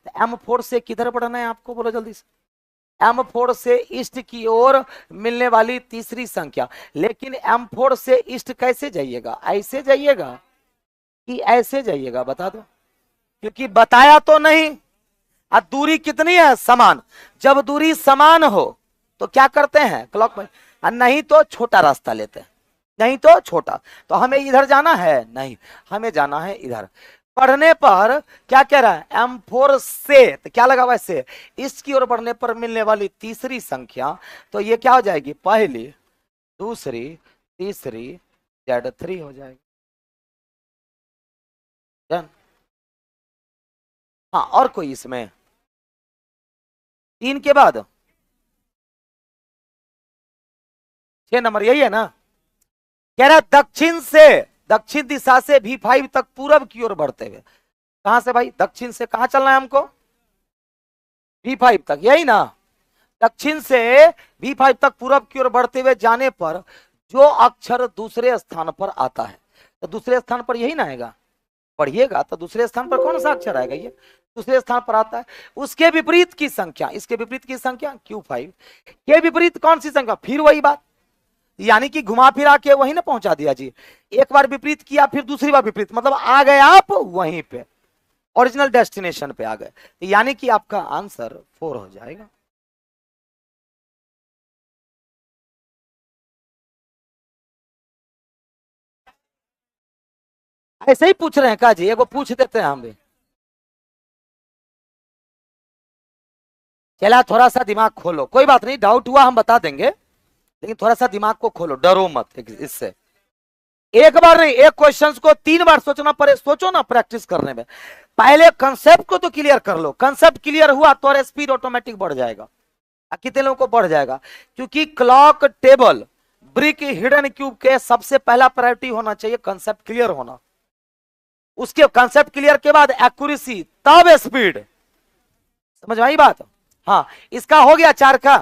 तो M4 से किधर बढ़ना है आपको, बोलो जल्दी से। M4 से ईस्ट की ओर मिलने वाली तीसरी संख्या, लेकिन M4 से ईस्ट कैसे जाइएगा, ऐसे जाइएगा कि ऐसे जाइएगा, बता दो, क्योंकि बताया तो नहीं। अब दूरी कितनी है, समान। जब दूरी समान हो तो क्या करते हैं, क्लॉक में, नहीं तो छोटा रास्ता लेते हैं, नहीं तो छोटा। तो हमें इधर जाना है, नहीं हमें जाना है इधर। पढ़ने पर क्या कह रहा है, M4 से, तो क्या लगा हुआ से, इसकी ओर बढ़ने पर मिलने वाली तीसरी संख्या, तो ये क्या हो जाएगी, पहली दूसरी तीसरी Z3 हो जाएगी। हाँ और कोई इसमें 3 के बाद 6 नंबर यही है ना। कह रहा दक्षिण से, दक्षिण दिशा से V5 तक पूरब की ओर बढ़ते हुए, कहां से भाई, दक्षिण से कहां चलना है हमको, V5 तक, यही ना। दक्षिण से V5 तक पूरब की ओर बढ़ते हुए जाने पर जो अक्षर दूसरे स्थान पर आता है, तो दूसरे स्थान पर यही ना आएगा, पढ़िएगा तो दूसरे स्थान पर कौन सा अक्षर आएगा, ये दूसरे स्थान पर आता है। उसके विपरीत की संख्या, इसके विपरीत की संख्या Q5 के विपरीत कौन सी संख्या, फिर वही बात, यानी कि घुमा फिरा के वहीं ना पहुंचा दिया जी। एक बार विपरीत किया फिर दूसरी बार विपरीत, मतलब आ गए आप वहीं पे, ओरिजिनल डेस्टिनेशन पे आ गए, यानी कि आपका आंसर 4 हो जाएगा। ऐसे ही पूछ रहे हैं का जी, एगो पूछ देते हैं हम भी। चला थोड़ा सा दिमाग खोलो, कोई बात नहीं, डाउट हुआ हम बता देंगे, लेकिन थोड़ा सा दिमाग को खोलो, डरो मत इससे। एक बार नहीं, एक क्वेश्चंस को 3 बार सोचना पड़े, सोचो ना प्रैक्टिस करने में। पहले कंसेप्ट को तो क्लियर कर लो, कंसेप्ट क्लियर हुआ तो स्पीड ऑटोमेटिक बढ़ जाएगा। कितने लोगों को बढ़ जाएगा, क्योंकि clock table brick hidden cube के सबसे पहला प्रायोरिटी होना चाहिए कंसेप्ट क्लियर होना, उसके कंसेप्ट क्लियर के बाद एक्यूरेसी, तब स्पीड। समझ में आई बात? हाँ इसका हो गया 4 का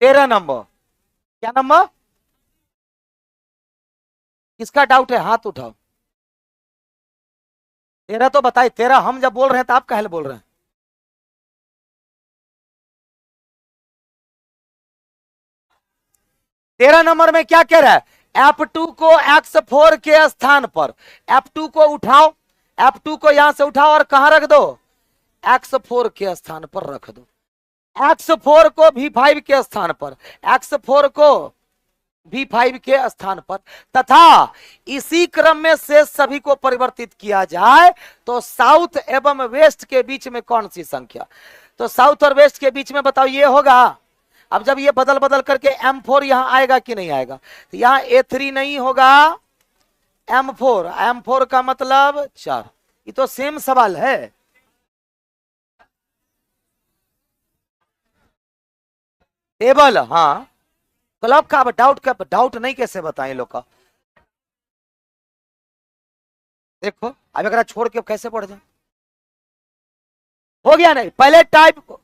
13 नंबर। क्या नंबर, किसका डाउट है, हाथ उठाओ। 13 तो बताइए, 13 हम जब बोल रहे हैं तो आप काहे बोल रहे हैं? तेरह नंबर में क्या कह रहा है, F2 को X4 के स्थान पर, F2 को उठाओ, F2 को यहां से उठाओ और कहां रख दो, X4 के स्थान पर रख दो। X4 को V5 के स्थान पर, X4 को V5 के स्थान पर, तथा इसी क्रम में से सभी को परिवर्तित किया जाए तो साउथ एवं वेस्ट के बीच में कौन सी संख्या, तो साउथ और वेस्ट के बीच में बताओ ये होगा। अब जब ये बदल बदल करके M4 यहां आएगा कि नहीं आएगा, तो यहां A3 नहीं होगा, M4, M4 का मतलब 4। ये तो सेम सवाल है। टेबल हाँ, क्लब का डाउट नहीं कैसे बताएं लोग का, देखो अब अगर छोड़ के कैसे पढ़ जाए, हो गया नहीं, पहले टाइप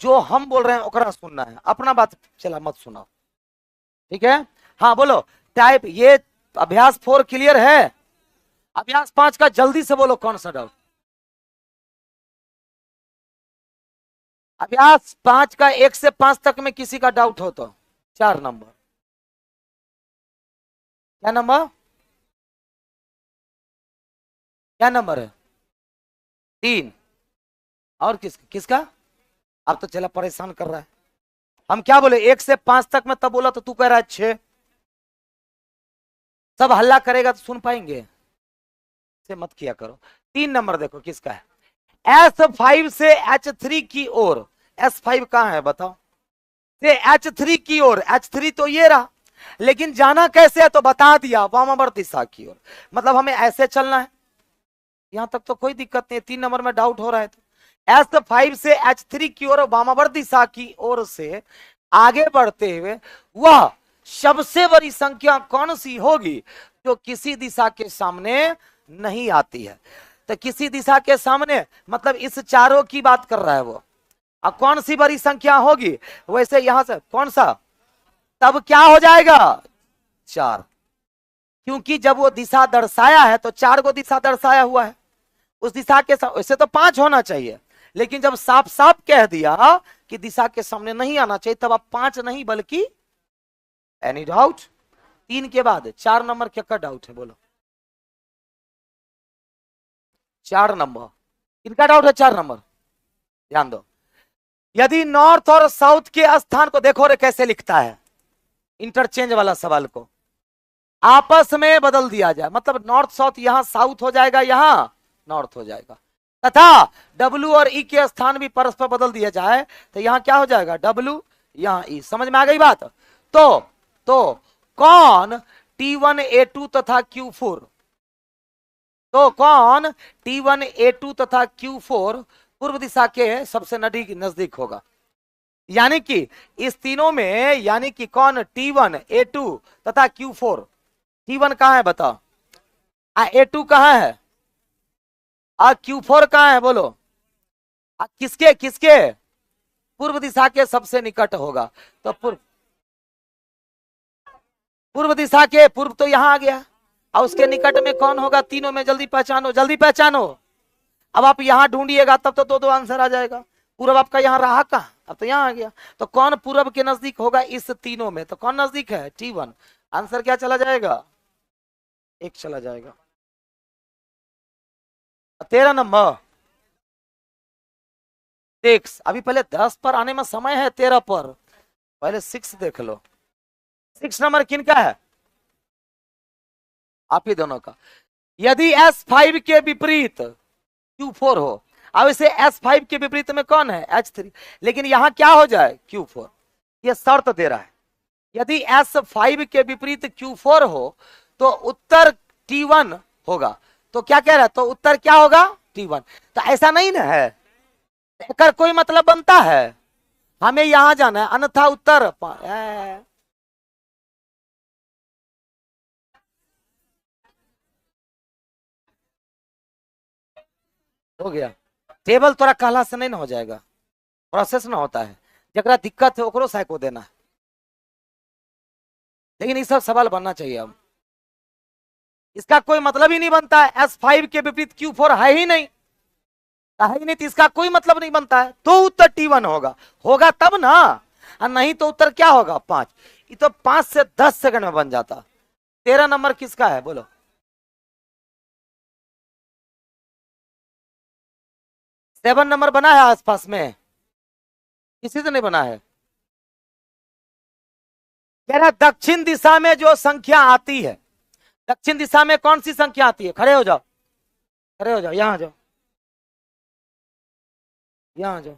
जो हम बोल रहे हैं ओकरा सुनना है, अपना बात चला मत सुनाओ, ठीक है। हाँ बोलो टाइप, ये अभ्यास 4 क्लियर है, अभ्यास 5 का जल्दी से बोलो कौन सा डाउट, अभ्यास 5 का 1 से 5 तक में किसी का डाउट हो तो 4 नंबर, क्या नंबर, क्या नंबर है, 3, और किसका, अब तो चला परेशान कर रहा है। हम क्या बोले 1 से 5 तक में तब बोला तो तू कह रहा है 6। सब हल्ला करेगा तो सुन पाएंगे, से मत किया करो। 3 नंबर देखो किसका है, S5 से H3 की ओर। S5 कहां है बताओ, से H3 की ओर। H3 तो ये रहा, लेकिन जाना कैसे है तो बता दिया, वामावर्त दिशा की ओर। मतलब हमें ऐसे चलना है, यहां तक तो कोई दिक्कत नहीं है। 3 नंबर में डाउट हो रहा है तो S5 से H3 की ओर वामावर्त दिशा की ओर से आगे बढ़ते हुए वह सबसे बड़ी संख्या कौन सी होगी जो किसी दिशा के सामने नहीं आती है। तो किसी दिशा के सामने मतलब इस चारों की बात कर रहा है वो। अब कौन सी बड़ी संख्या होगी, वैसे यहां से कौन सा, तब क्या हो जाएगा 4, क्योंकि जब वो दिशा दर्शाया है तो 4 को दिशा दर्शाया हुआ है उस दिशा के साथ। वैसे तो 5 होना चाहिए, लेकिन जब साफ साफ कह दिया कि दिशा के सामने नहीं आना चाहिए, तब अब 5 नहीं बल्कि, एनी डाउट। 3 के बाद 4 नंबर क्या डाउट है बोलो, 4 नंबर किनका डाउट है, 4 नंबर ध्यान दो। यदि नॉर्थ और साउथ के स्थान को देखो रे कैसे लिखता है, इंटरचेंज वाला सवाल को आपस में बदल दिया जाए, मतलब नॉर्थ साउथ, यहां साउथ हो जाएगा यहां नॉर्थ हो जाएगा, तथा W और E के स्थान भी परस्पर बदल दिया जाए तो यहां क्या हो जाएगा W, यहां E। समझ में आ गई बात। तो कौन T1 A2 तथा Q4, तो कौन T1 A2 तथा Q4 पूर्व दिशा के सबसे नजदीक होगा। यानी कि इस तीनों में, यानी कि कौन T1 A2 तथा Q4, T1 कहां है बताओ, A2 कहां है, Q4 कहां है बोलो, किसके किसके पूर्व दिशा के सबसे निकट होगा। तो पूर्व दिशा के पूर्व तो यहां आ गया, और उसके निकट में कौन होगा, तीनों में जल्दी पहचानो जल्दी पहचानो। अब आप यहां ढूंढिएगा तब तो 2 आंसर आ जाएगा। पूर्व आपका यहां रहा कहां, अब तो यहां आ गया। तो कौन पूर्व के नजदीक होगा इस तीनों में, तो कौन नजदीक है T1। आंसर क्या चला जाएगा, 1 चला जाएगा। 13 नंबर 6, अभी पहले 10 पर आने में समय है, 13 पर पहले 6 देख लो। 6 नंबर किनका है, आप ही दोनों का। यदि S5 के विपरीत Q4 हो, अब इसे S5 के विपरीत में कौन है H3, लेकिन यहां क्या हो जाए Q4, यह शर्त दे रहा है। यदि S5 के विपरीत Q4 हो तो उत्तर T1 होगा। तो क्या कह रहा है, तो उत्तर क्या होगा T1। तो ऐसा नहीं ना है, अगर कोई मतलब बनता है, हमें यहां जाना है, अन्यथा उत्तर हो गया। टेबल तोरा कहला से नहीं ना हो जाएगा, प्रोसेस ना होता है, जरा दिक्कत है ओकरो साइको देना है। लेकिन ये सब सवाल बनना चाहिए। अब इसका कोई मतलब ही नहीं बनता है, S5 के विपरीत Q4 है ही नहीं, है ही नहीं, तो इसका कोई मतलब नहीं बनता है। तो उत्तर T1 होगा, होगा तब ना, और नहीं तो उत्तर क्या होगा 5। ये तो 5 से 10 सेकंड में बन जाता। 13 नंबर किसका है बोलो, 7 नंबर बना है आसपास में, किसी से नहीं बना है। कह रहा दक्षिण दिशा में जो संख्या आती है, दक्षिण दिशा में कौन सी संख्या आती है, खड़े हो जाओ, खड़े हो जाओ, यहां जाओ, यहां जाओ।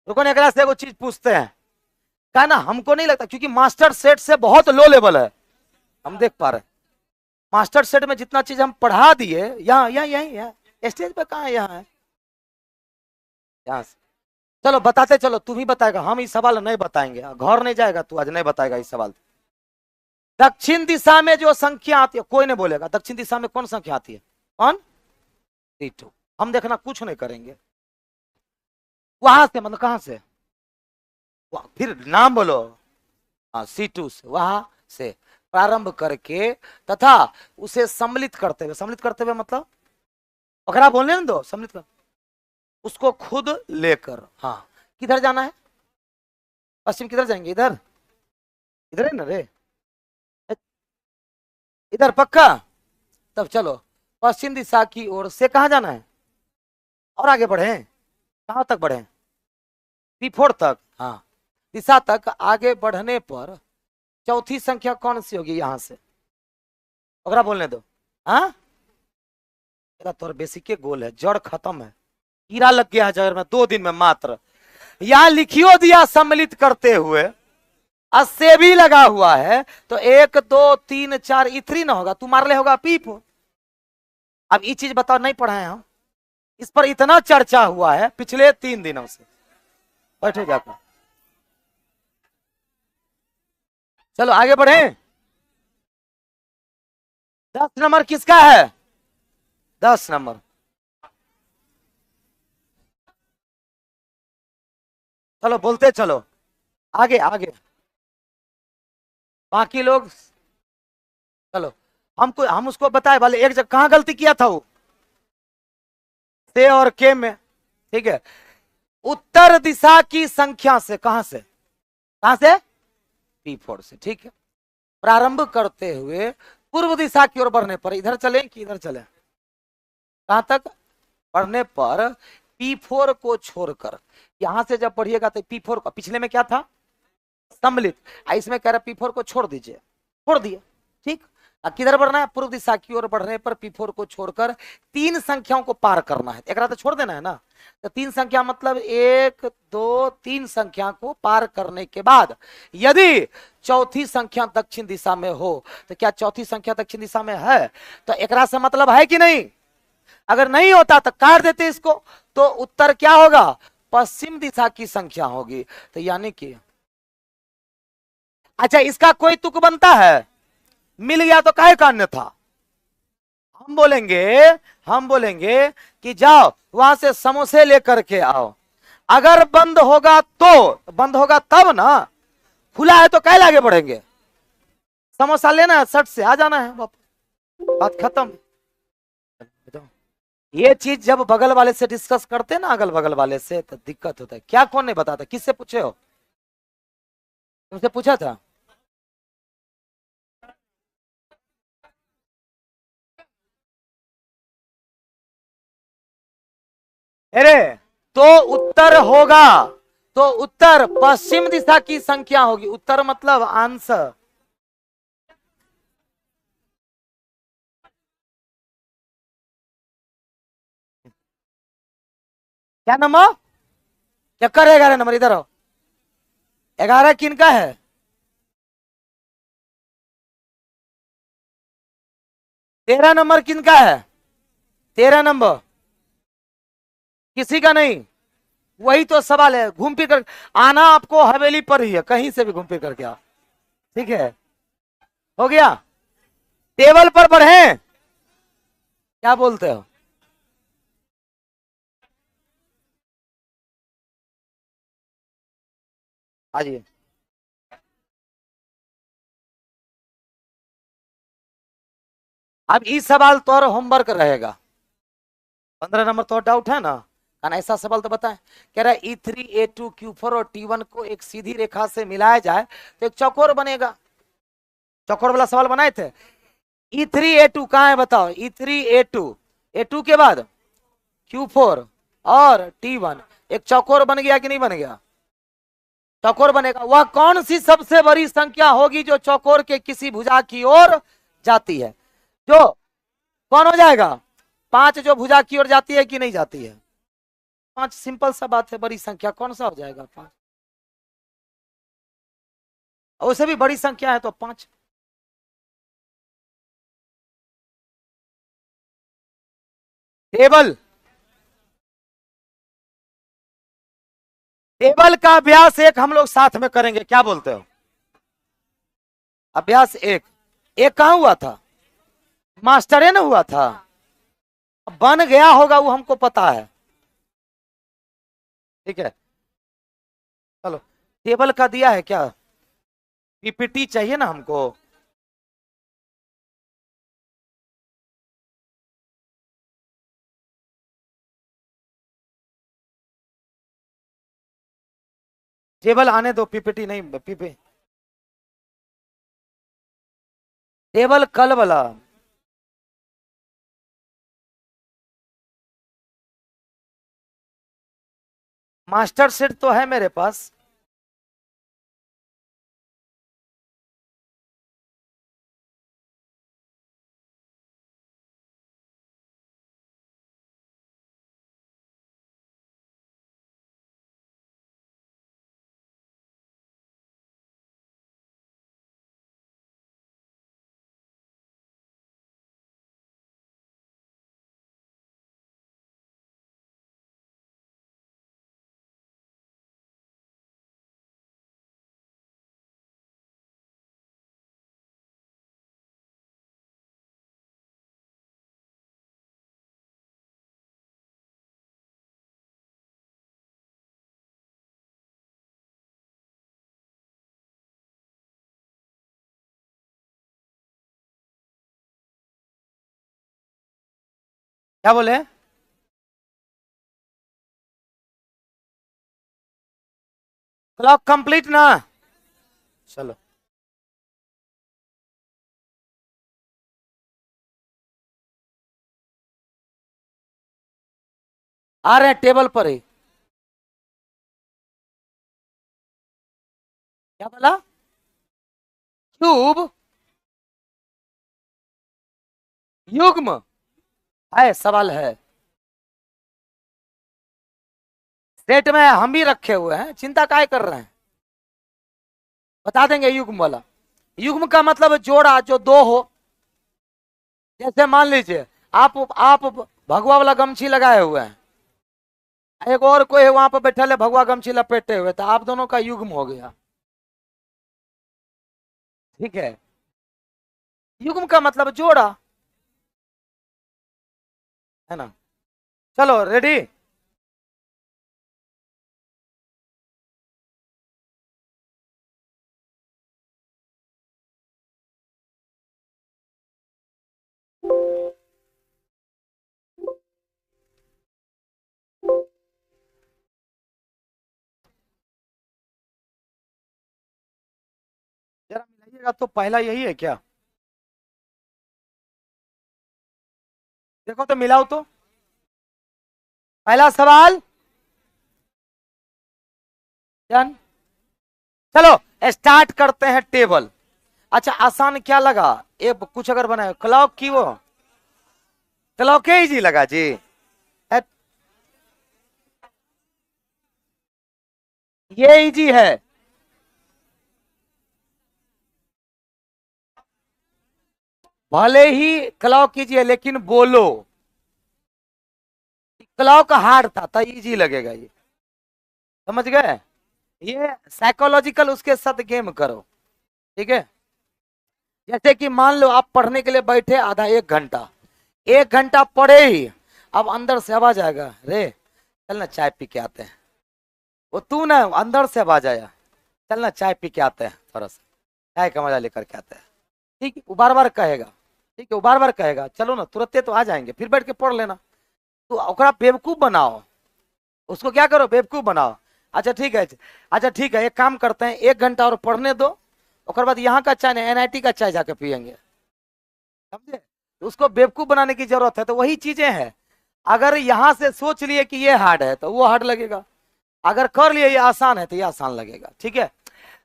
रुको ना, से वो चीज पूछते हैं, क्या ना, हमको नहीं लगता, क्योंकि मास्टर सेट से बहुत लो लेवल है, हम देख पा रहे हैं। मास्टर सेट में जितना चीज हम पढ़ा दिए, यहाँ यहाँ यही है, स्टेज पे कहाँ है, यहाँ है, यहाँ से। चलो बताते चलो, तू ही बताएगा, हम इस सवाल नहीं बताएंगे, घर नहीं जाएगा तू, आज नहीं बताएगा इस सवाल। दक्षिण दिशा में जो संख्या आती है, कोई नहीं बोलेगा दक्षिण दिशा में कौन संख्या आती है, कौन C2। हम देखना कुछ नहीं करेंगे, वहां से मतलब कहां से, फिर नाम बोलो, हाँ C2 से, वहां से प्रारंभ करके तथा उसे सम्मिलित करते हुए मतलब पकड़ा बोलने ना दो, सम्मिलित कर, उसको खुद लेकर, हाँ किधर जाना है, पश्चिम किधर जाएंगे, इधर, इधर है ना रे, इधर पक्का। तब चलो पश्चिम दिशा की ओर से कहा जाना है, और आगे बढ़े, कहां तक बढ़े, P4 तक, हाँ दिशा तक आगे बढ़ने पर चौथी संख्या कौन सी होगी यहां से? ओकरा बोलने दो। हाँ, तोर बेसिक के गोल है, जड़ खत्म है, कीड़ा लग गया है जड़ में 2 दिन में मात्र। यहां लिखियो दिया सम्मिलित करते हुए, अस्से भी लगा हुआ है, तो 1 2 3 4 इथरी ना होगा, तू मार ले होगा पीप। अब ये चीज बताओ, नहीं पढ़ाए हम, इस पर इतना चर्चा हुआ है पिछले 3 दिनों से। बैठो जाकर, चलो आगे बढ़े। 10 नंबर किसका है? 10 नंबर। चलो बोलते चलो, आगे आगे बाकी लोग। चलो हम उसको बताए वाले, एक जगह कहां गलती किया था वो, से और के में। ठीक है, उत्तर दिशा की संख्या से, कहां से? P4 से। ठीक है, प्रारंभ करते हुए पूर्व दिशा की ओर बढ़ने पर, इधर चले कि इधर चले, कहां तक बढ़ने पर P4 को छोड़कर, यहां से जब पढ़िएगा तो P4 का पिछले में क्या था? सम्मिलित। इसमें कह रहा P4 को छोड़ दीजिए, छोड़ दिए। ठीक, किधर बढ़ना है? पूर्व दिशा की ओर बढ़ने पर P4 को छोड़कर 3 संख्याओं को पार करना है। एक तो छोड़ देना है ना, तो 3 संख्या मतलब 1 2 3 संख्या को पार करने के बाद यदि चौथी संख्या दक्षिण दिशा में हो, तो क्या चौथी संख्या दक्षिण दिशा में है? तो एक से मतलब है कि नहीं? अगर नहीं होता तो काट देते इसको, तो उत्तर क्या होगा? पश्चिम दिशा की संख्या होगी। तो यानी कि, अच्छा इसका कोई तुक बनता है? मिल गया तो काहे का अन्यथा? हम बोलेंगे कि जाओ वहां से समोसे लेकर के आओ। अगर बंद होगा तो, बंद होगा तब ना, खुला है तो कैसे आगे बढ़ेंगे? समोसा लेना है, सट से आ जाना है वापस, बात खत्म। ये चीज जब बगल वाले से डिस्कस करते हैं ना, अगल बगल वाले से, तो दिक्कत होता है। क्या कौन नहीं बताता? किससे पूछे हो? तुमसे पूछा था? अरे तो उत्तर होगा, तो उत्तर पश्चिम दिशा की संख्या होगी। उत्तर मतलब आंसर। क्या नंबर? चक्कर है 11 नंबर, इधर आओ। 11 किनका है? तेरह नंबर किनका है? 13 नंबर किसी का नहीं। वही तो सवाल है, घूम फिर कर आना आपको हवेली पर ही है, कहीं से भी घूम फिर करके आओ। ठीक है, हो गया। टेबल पर बढ़े, क्या बोलते हो? आइए, अब इस सवाल तो होमवर्क रहेगा। 15 नंबर तो डाउट है ना, खाना ऐसा सवाल तो बताएं। कह रहा है E3 A2 Q4 और T1 को एक सीधी रेखा से मिलाया जाए तो एक चौकोर बनेगा। चौकोर वाला सवाल बनाए थे। E3 A2 कहाँ है बताओ? E3 A2 के बाद Q4 और T1, एक चौकोर बन गया कि नहीं बन गया? चौकोर बनेगा। वह कौन सी सबसे बड़ी संख्या होगी जो चौकोर के किसी भुजा की ओर जाती है? जो कौन हो जाएगा? 5 जो भुजा की ओर जाती है कि नहीं जाती है? 5, सिंपल सा बात है, बड़ी संख्या कौन सा हो जाएगा? 5। वैसे भी बड़ी संख्या है तो 5। टेबल, टेबल का अभ्यास एक हम लोग साथ में करेंगे, क्या बोलते हो? अभ्यास एक, एक कहां हुआ था? मास्टरे ने हुआ था। बन गया होगा वो हमको पता है। ठीक है, चलो टेबल का दिया है क्या? पीपीटी चाहिए ना हमको। टेबल आने दो, पीपीटी नहीं। पीपी टेबल कल वाला। मास्टर सेट तो है मेरे पास। क्या बोले? क्लॉक कंप्लीट ना? चलो, आ रहे हैं टेबल पर ही। क्या बोला? क्यूब? युग्म? है, सवाल है। सेट में हम भी रखे हुए हैं, चिंता काय कर रहे हैं? बता देंगे युग्म वाला। युग्म का मतलब जोड़ा जो दो हो। जैसे मान लीजिए आप भगवा वाला गमछी लगाए हुए हैं, एक और कोई है वहां पर बैठा है भगवा गमछी लपेटे हुए, तो आप दोनों का युग्म हो गया। ठीक है, युग्म का मतलब जोड़ा, है ना? चलो रेडी। जरा मिलाइएगा, तो पहला यही है क्या? देखो तो मिलाओ तो। पहला सवाल डन। चलो स्टार्ट करते हैं टेबल। अच्छा, आसान क्या लगा? ये कुछ अगर बनाए क्लॉक की, वो क्लॉक इजी लगा जी। ए, ये इजी है। भले ही क्लॉक कीजिए, लेकिन बोलो क्लॉक हार्ड था तो इजी लगेगा ये। समझ गए? ये साइकोलॉजिकल उसके साथ गेम करो। ठीक है, जैसे कि मान लो आप पढ़ने के लिए बैठे आधा एक घंटा पढ़े ही, अब अंदर से आवाज आएगा, रे चल ना चाय पी के आते हैं। वो तू ना अंदर से आवाज आया, चल ना चाय पी के आते हैं, थोड़ा सा चाय का मजा लेकर के आते हैं। ठीक है, वो बार बार कहेगा। ठीक है, वो बार बार कहेगा, चलो ना तुरंत तो आ जाएंगे, फिर बैठ के पढ़ लेना। तो ओकरा बेवकूफ बनाओ, उसको क्या करो, बेवकूफ बनाओ। अच्छा ठीक है, अच्छा ठीक है, एक काम करते हैं, एक घंटा और पढ़ने दो, उसके बाद यहाँ का चाय नहीं एनआईटी का चाय जाके पियेंगे। समझे? तो उसको बेवकूफ बनाने की जरूरत है। तो वही चीजें हैं, अगर यहाँ से सोच लिए कि ये हार्ड है तो वो हार्ड लगेगा, अगर कर लिए ये आसान है तो ये आसान लगेगा। ठीक है,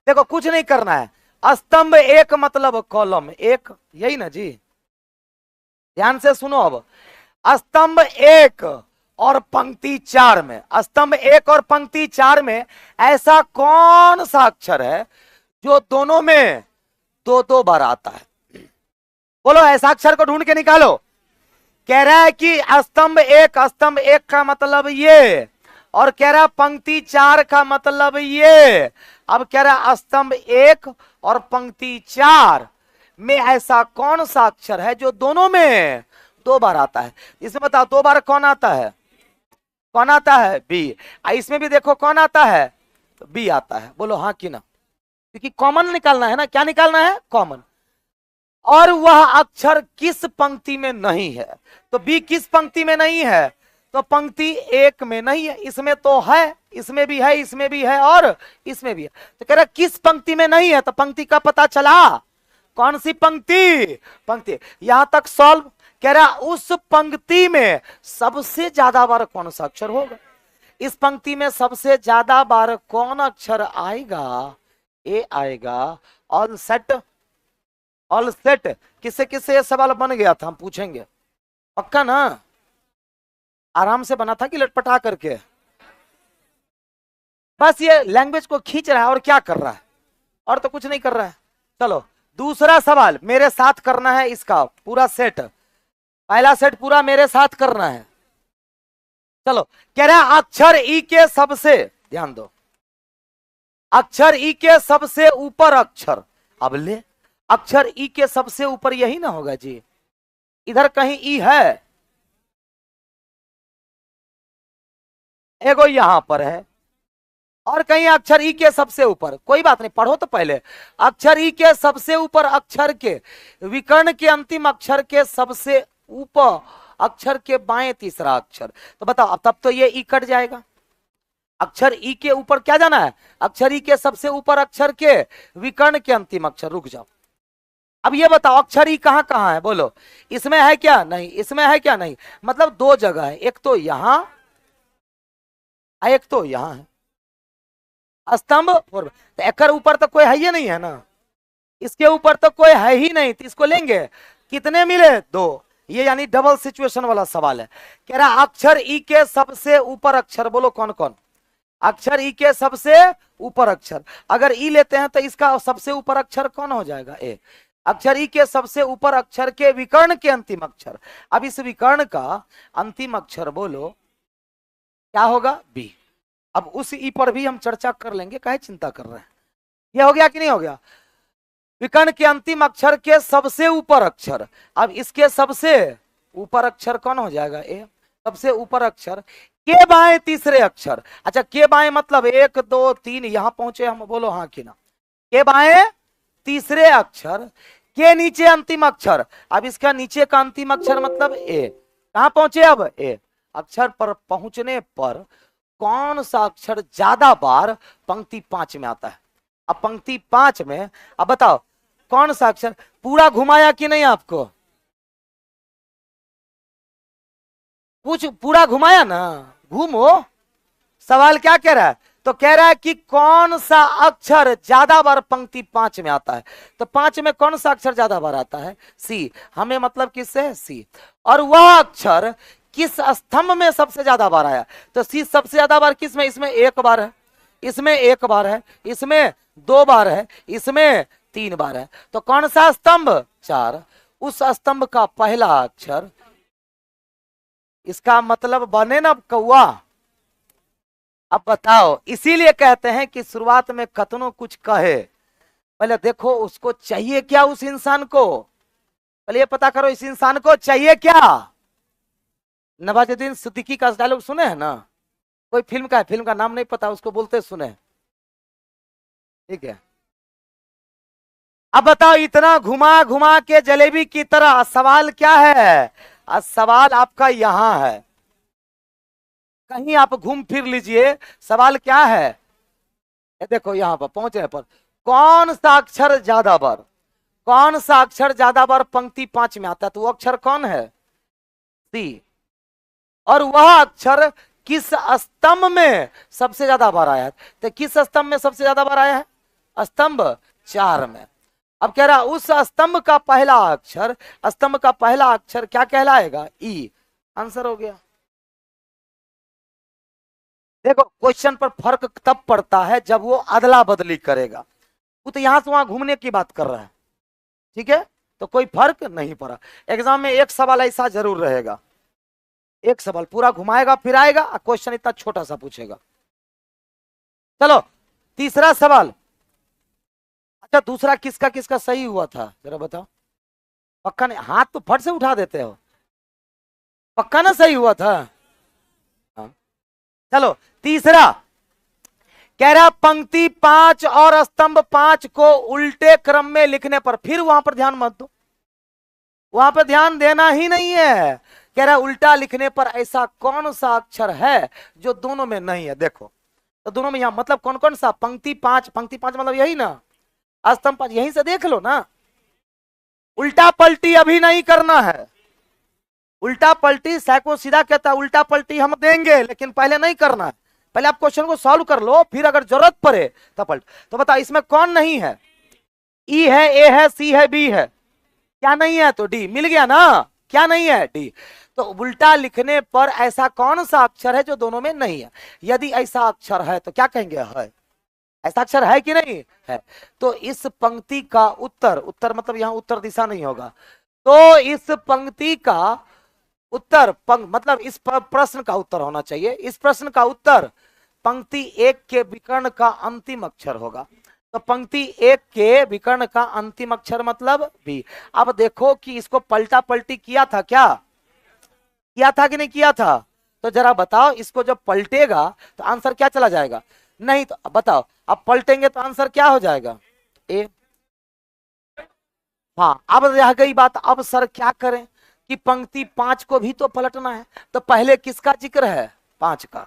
देखो कुछ नहीं करना है। स्तंभ एक मतलब कॉलम एक, यही ना जी? ध्यान से सुनो अब। स्तंभ एक और पंक्ति चार में, स्तंभ एक और पंक्ति चार में ऐसा कौन सा अक्षर है जो दोनों में दो दो बार आता है? बोलो, ऐसा अक्षर को ढूंढ के निकालो। कह रहा है कि स्तंभ एक का मतलब ये, और कह रहा पंक्ति चार का मतलब ये। अब कह रहा स्तंभ एक और पंक्ति चार में ऐसा कौन सा अक्षर है जो दोनों में दो बार आता है? इसमें बताओ दो बार कौन आता है? कौन आता है? बी। इसमें भी देखो कौन आता है? तो बी आता है। बोलो हाँ कि ना? क्योंकि कॉमन निकालना है ना। क्या निकालना है? कॉमन। और वह अक्षर किस पंक्ति में नहीं है? तो बी किस पंक्ति में नहीं है? तो पंक्ति एक में नहीं है। इसमें तो है, इसमें भी है, इसमें भी है और इसमें भी है। तो कह रहा किस पंक्ति में नहीं है? तो पंक्ति का पता चला, कौन सी पंक्ति? पंक्ति। यहां तक सॉल्व। कह रहा उस पंक्ति में सबसे ज्यादा बार कौन सा अक्षर होगा? इस पंक्ति में सबसे ज्यादा बार कौन अक्षर आएगा? ए आएगा। All set, all set. किससे किससे ये सवाल बन गया था हम पूछेंगे, पक्का ना? आराम से बना था कि लटपटा करके? बस ये लैंग्वेज को खींच रहा है और क्या कर रहा है, और तो कुछ नहीं कर रहा है। चलो दूसरा सवाल मेरे साथ करना है, इसका पूरा सेट, पहला सेट पूरा मेरे साथ करना है। चलो, कह रहा है अक्षर ई के सबसे, ध्यान दो, अक्षर ई के सबसे ऊपर अक्षर। अब ले, अक्षर ई के सबसे ऊपर यही ना होगा जी? इधर कहीं ई है, एगो यहां पर है, और कहीं अक्षर ई के सबसे ऊपर। कोई बात नहीं, पढ़ो तो पहले। अक्षर ई के सबसे ऊपर अक्षर के विकर्ण के अंतिम अक्षर के सबसे ऊपर अक्षर के बाएं तीसरा अक्षर। तो बताओ, अब तब तो ये ई कट जाएगा। अक्षर ई के ऊपर क्या जाना है, अक्षर ई के सबसे ऊपर अक्षर के विकर्ण के अंतिम अक्षर। रुक जाओ, अब ये बताओ अक्षर ई कहां कहां है, बोलो। इसमें है क्या, नहीं। इसमें है क्या, नहीं। मतलब दो जगह है, एक तो यहां, एक तो यहां है स्तंभ। तो एकर ऊपर तो कोई है ही नहीं है ना, इसके ऊपर तो कोई है ही नहीं, तो इसको लेंगे। कितने मिले, दो। ये यानी डबल सिचुएशन वाला सवाल है। कह रहा अक्षर ई के सबसे ऊपर अक्षर, बोलो कौन कौन। अक्षर ई के सबसे ऊपर अक्षर, अगर ई लेते हैं तो इसका सबसे ऊपर अक्षर कौन हो जाएगा, ए। अक्षर ई के सबसे ऊपर अक्षर के विकर्ण के अंतिम अक्षर। अब इस विकर्ण का अंतिम अक्षर बोलो क्या होगा, बी। अब उस ई पर भी हम चर्चा कर लेंगे, काहे चिंता कर रहे हैं। ये हो गया कि नहीं हो गया, विकर्ण के अंतिम अक्षर के सबसे ऊपर अक्षर। अब इसके सबसे ऊपर अक्षर कौन हो जाएगा, ए। सबसे ऊपर अक्षर के बाएं तीसरे अक्षर। अच्छा, के बाएं मतलब 1 2 3 यहां पहुंचे हम, बोलो हाँ कि ना। के बाएं तीसरे अक्षर के नीचे अंतिम अक्षर। अब इसका नीचे का अंतिम अक्षर मतलब ए। कहां पहुंचे, अब ए। अक्षर पर पहुंचने पर कौन सा अक्षर ज्यादा बार पंक्ति 5 में आता है। अब पंक्ति 5 में, अब बताओ कौन सा अक्षर। पूरा घुमाया कि नहीं आपको, कुछ पूरा घुमाया ना, घूमो। सवाल क्या कह रहा है, तो कह रहा है कि कौन सा अक्षर ज्यादा बार पंक्ति 5 में आता है। तो 5 में कौन सा अक्षर ज्यादा बार आता है, सी। हमें मतलब किससे, सी। और वह अक्षर किस स्तंभ में सबसे ज्यादा बार आया, तो सी सबसे ज्यादा बार किस में, इसमें 1 बार है, इसमें 1 बार है, इसमें 2 बार है, इसमें 3 बार है। तो कौन सा स्तंभ, 4। उस स्तंभ का पहला अक्षर, इसका मतलब बने ना कौआ। अब बताओ, इसीलिए कहते हैं कि शुरुआत में कतनो कुछ कहे, पहले देखो उसको चाहिए क्या, उस इंसान को पहले ये पता करो, इस इंसान को चाहिए क्या। नवाजुद्दीन सिद्दीकी का डायलॉग सुने हैं ना, कोई फिल्म का है, फिल्म का नाम नहीं पता, उसको बोलते सुने, ठीक है। अब बताओ, इतना घुमा घुमा के जलेबी की तरह, सवाल क्या है, सवाल आपका यहां है। कहीं आप घूम फिर लीजिए, सवाल क्या है, देखो यहां पर पहुंचने पर कौन सा अक्षर ज्यादा बार, कौन सा अक्षर ज्यादा बार पंक्ति 5 में आता है, तो वो अक्षर कौन है, सी। और वह अक्षर किस स्तंभ में सबसे ज्यादा बार आया है, तो किस स्तंभ में सबसे ज्यादा बार आया है, स्तंभ 4 में। अब कह रहा उस स्तंभ का पहला अक्षर, स्तंभ का पहला अक्षर क्या कहलाएगा, ई। आंसर हो गया। देखो क्वेश्चन पर फर्क तब पड़ता है जब वो अदला बदली करेगा, वो तो यहां से वहां घूमने की बात कर रहा है, ठीक है। तो कोई फर्क नहीं पड़ा। एग्जाम में एक सवाल ऐसा जरूर रहेगा, एक सवाल पूरा घुमाएगा फिर आएगा, क्वेश्चन इतना छोटा सा पूछेगा। चलो तीसरा सवाल। अच्छा, दूसरा किसका किसका सही हुआ था जरा बताओ, पक्का नहीं, हाथ तो फट से उठा देते हो, पक्का ना सही हुआ था। हाँ। चलो तीसरा, कह रहा पंक्ति 5 और स्तंभ 5 को उल्टे क्रम में लिखने पर, फिर वहां पर ध्यान मत दो, वहां पर ध्यान देना ही नहीं है। कह रहा उल्टा लिखने पर ऐसा कौन सा अक्षर है जो दोनों में नहीं है। देखो तो दोनों में, यहां मतलब कौन कौन सा, पंक्ति 5, पंक्ति 5 मतलब यही ना, स्तंभ 5, यहीं से देख लो ना। उल्टा पलटी अभी नहीं करना है, उल्टा पलटी सैको सीधा कहता है, उल्टा पलटी हम देंगे लेकिन पहले नहीं करना है, पहले आप क्वेश्चन को सॉल्व कर लो, फिर अगर जरूरत पड़े तो पलट। तो बता इसमें कौन नहीं है, ई है, ए है, सी है, बी है, क्या नहीं है, तो डी। मिल गया ना, क्या नहीं है, डी। तो उल्टा लिखने पर ऐसा कौन सा अक्षर है जो दोनों में नहीं है। यदि ऐसा अक्षर है तो क्या कहेंगे, है। ऐसा अक्षर है कि नहीं है, तो इस पंक्ति का उत्तर, उत्तर मतलब यहां उत्तर दिशा नहीं होगा, तो इस पंक्ति का उत्तर मतलब इस प्रश्न का उत्तर होना चाहिए, इस प्रश्न का उत्तर पंक्ति 1 के विकर्ण का अंतिम अक्षर होगा। तो पंक्ति 1 के विकर्ण का अंतिम अक्षर मतलब बी। अब देखो कि इसको पलटा पलटी किया था क्या, किया था कि नहीं किया था, तो जरा बताओ, इसको जब पलटेगा तो आंसर क्या चला जाएगा, नहीं। तो बताओ अब पलटेंगे तो आंसर क्या हो जाएगा, ए। हाँ अब रह गई बात, अब सर क्या करें, कि पंक्ति 5 को भी तो पलटना है, तो पहले किसका जिक्र है? 5 का।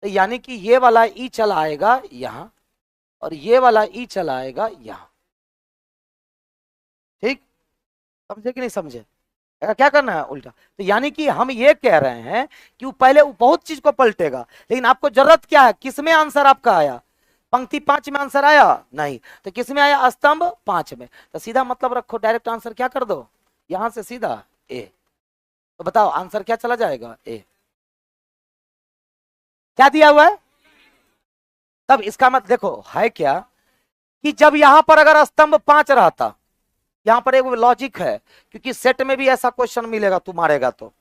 तो यानी कि ये वाला ई चला आएगा यहां और ये वाला ई चला आएगा यहां। ठीक, समझे कि नहीं समझे? क्या करना है? उल्टा। तो यानी कि हम ये कह रहे हैं कि वो पहले बहुत चीज को पलटेगा, लेकिन आपको जरूरत क्या है? किसमें आंसर आपका आया? पंक्ति 5 में आंसर आया नहीं, तो किसमें आया? स्तंभ 5 में। तो सीधा मतलब रखो, डायरेक्ट आंसर क्या कर दो, यहां से सीधा ए। तो बताओ आंसर क्या चला जाएगा? ए। क्या दिया हुआ है? तब इसका मत देखो है क्या कि जब यहां पर अगर स्तंभ 5 रहता, यहां पर एक लॉजिक है, क्योंकि सेट में भी ऐसा क्वेश्चन मिलेगा, तू मारेगा तो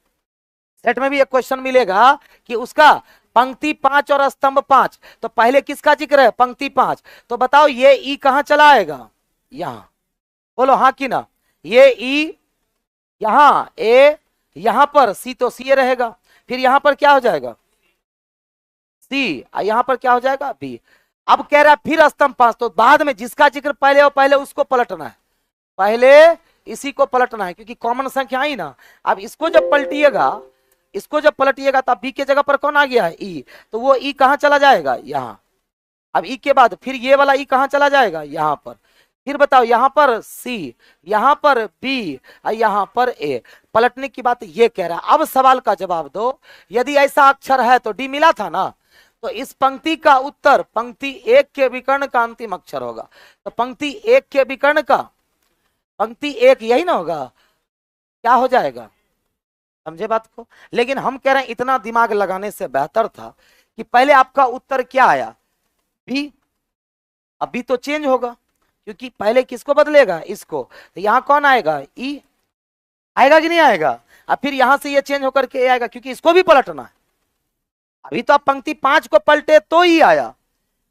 सेट में भी एक क्वेश्चन मिलेगा कि उसका पंक्ति 5 और स्तंभ 5, तो पहले किसका जिक्र है? पंक्ति 5। तो बताओ ये ई कहां चला आएगा? यहां। बोलो हाँ कि ना? ये ई यहां, ए यहां पर, सी तो सी रहेगा, फिर यहां पर क्या हो जाएगा? सी, यहां पर क्या हो जाएगा? बी। अब कह रहा है फिर स्तंभ 5, तो बाद में जिसका जिक्र पहले हो पहले उसको पलटना है, पहले इसी को पलटना है, क्योंकि कॉमन संख्या आई ना। अब इसको जब पलटिएगा, इसको जब पलटिएगा, तब बी के जगह पर कौन आ गया है? ई। तो वो ई कहां चला जाएगा? यहां। अब ई के बाद फिर ये वाला ई कहां चला जाएगा? यहां पर। फिर बताओ यहां पर सी, यहां पर बी और यहां पर ए। पलटने की बात ये कह रहा है। अब सवाल का जवाब दो, यदि ऐसा अक्षर है तो डी मिला था ना, तो इस पंक्ति का उत्तर पंक्ति 1 के विकर्ण का अंतिम अक्षर होगा। तो पंक्ति 1 के विकर्ण का पंक्ति 1 यही ना होगा, क्या हो जाएगा? समझे बात को? लेकिन हम कह रहे हैं इतना दिमाग लगाने से बेहतर था कि पहले आपका उत्तर क्या आया? बी। अब बी तो चेंज होगा, क्योंकि पहले किसको बदलेगा? इसको। तो यहां कौन आएगा? ई आएगा कि नहीं आएगा? अब फिर यहां से ये चेंज होकर के आएगा, क्योंकि इसको भी पलटना है। अभी तो आप पंक्ति 5 को पलटे तो ही आया,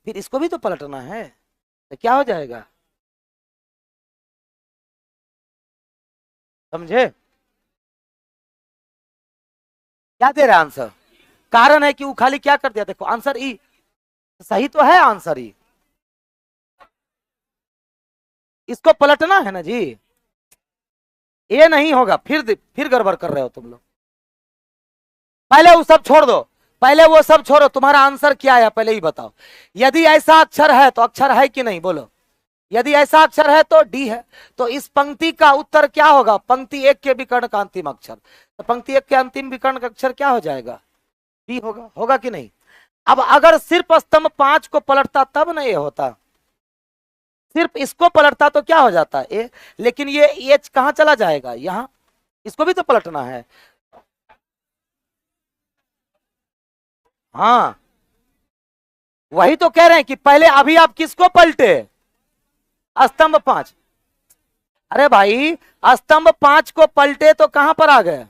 फिर इसको भी तो पलटना है, तो क्या हो जाएगा? समझे? क्या दे रहा है आंसर? कारण है कि वो खाली क्या कर दिया, देखो आंसर ई सही तो है, आंसर ई। इसको पलटना है ना जी, ये नहीं होगा। फिर गड़बड़ कर रहे हो तुम लोग। पहले वो सब छोड़ दो, पहले वो सब छोड़ो, तुम्हारा आंसर क्या है पहले ही बताओ। यदि ऐसा अक्षर है तो अक्षर है कि नहीं? बोलो। यदि ऐसा अक्षर है तो डी है। तो इस पंक्ति का उत्तर क्या होगा? पंक्ति 1 के विकर्ण का अंतिम अक्षर। तो पंक्ति 1 के अंतिम विकर्ण का अक्षर क्या हो जाएगा? डी होगा। होगा कि नहीं? अब अगर सिर्फ स्तंभ 5 को पलटता तब ना ये होता, सिर्फ इसको पलटता तो क्या हो जाता? ए। लेकिन ये एच कहां चला जाएगा? यहां। इसको भी तो पलटना है। हाँ, वही तो कह रहे हैं कि पहले अभी आप किसको पलटे? स्तंभ 5। अरे भाई, स्तंभ 5 को पलटे तो कहां पर आ गए?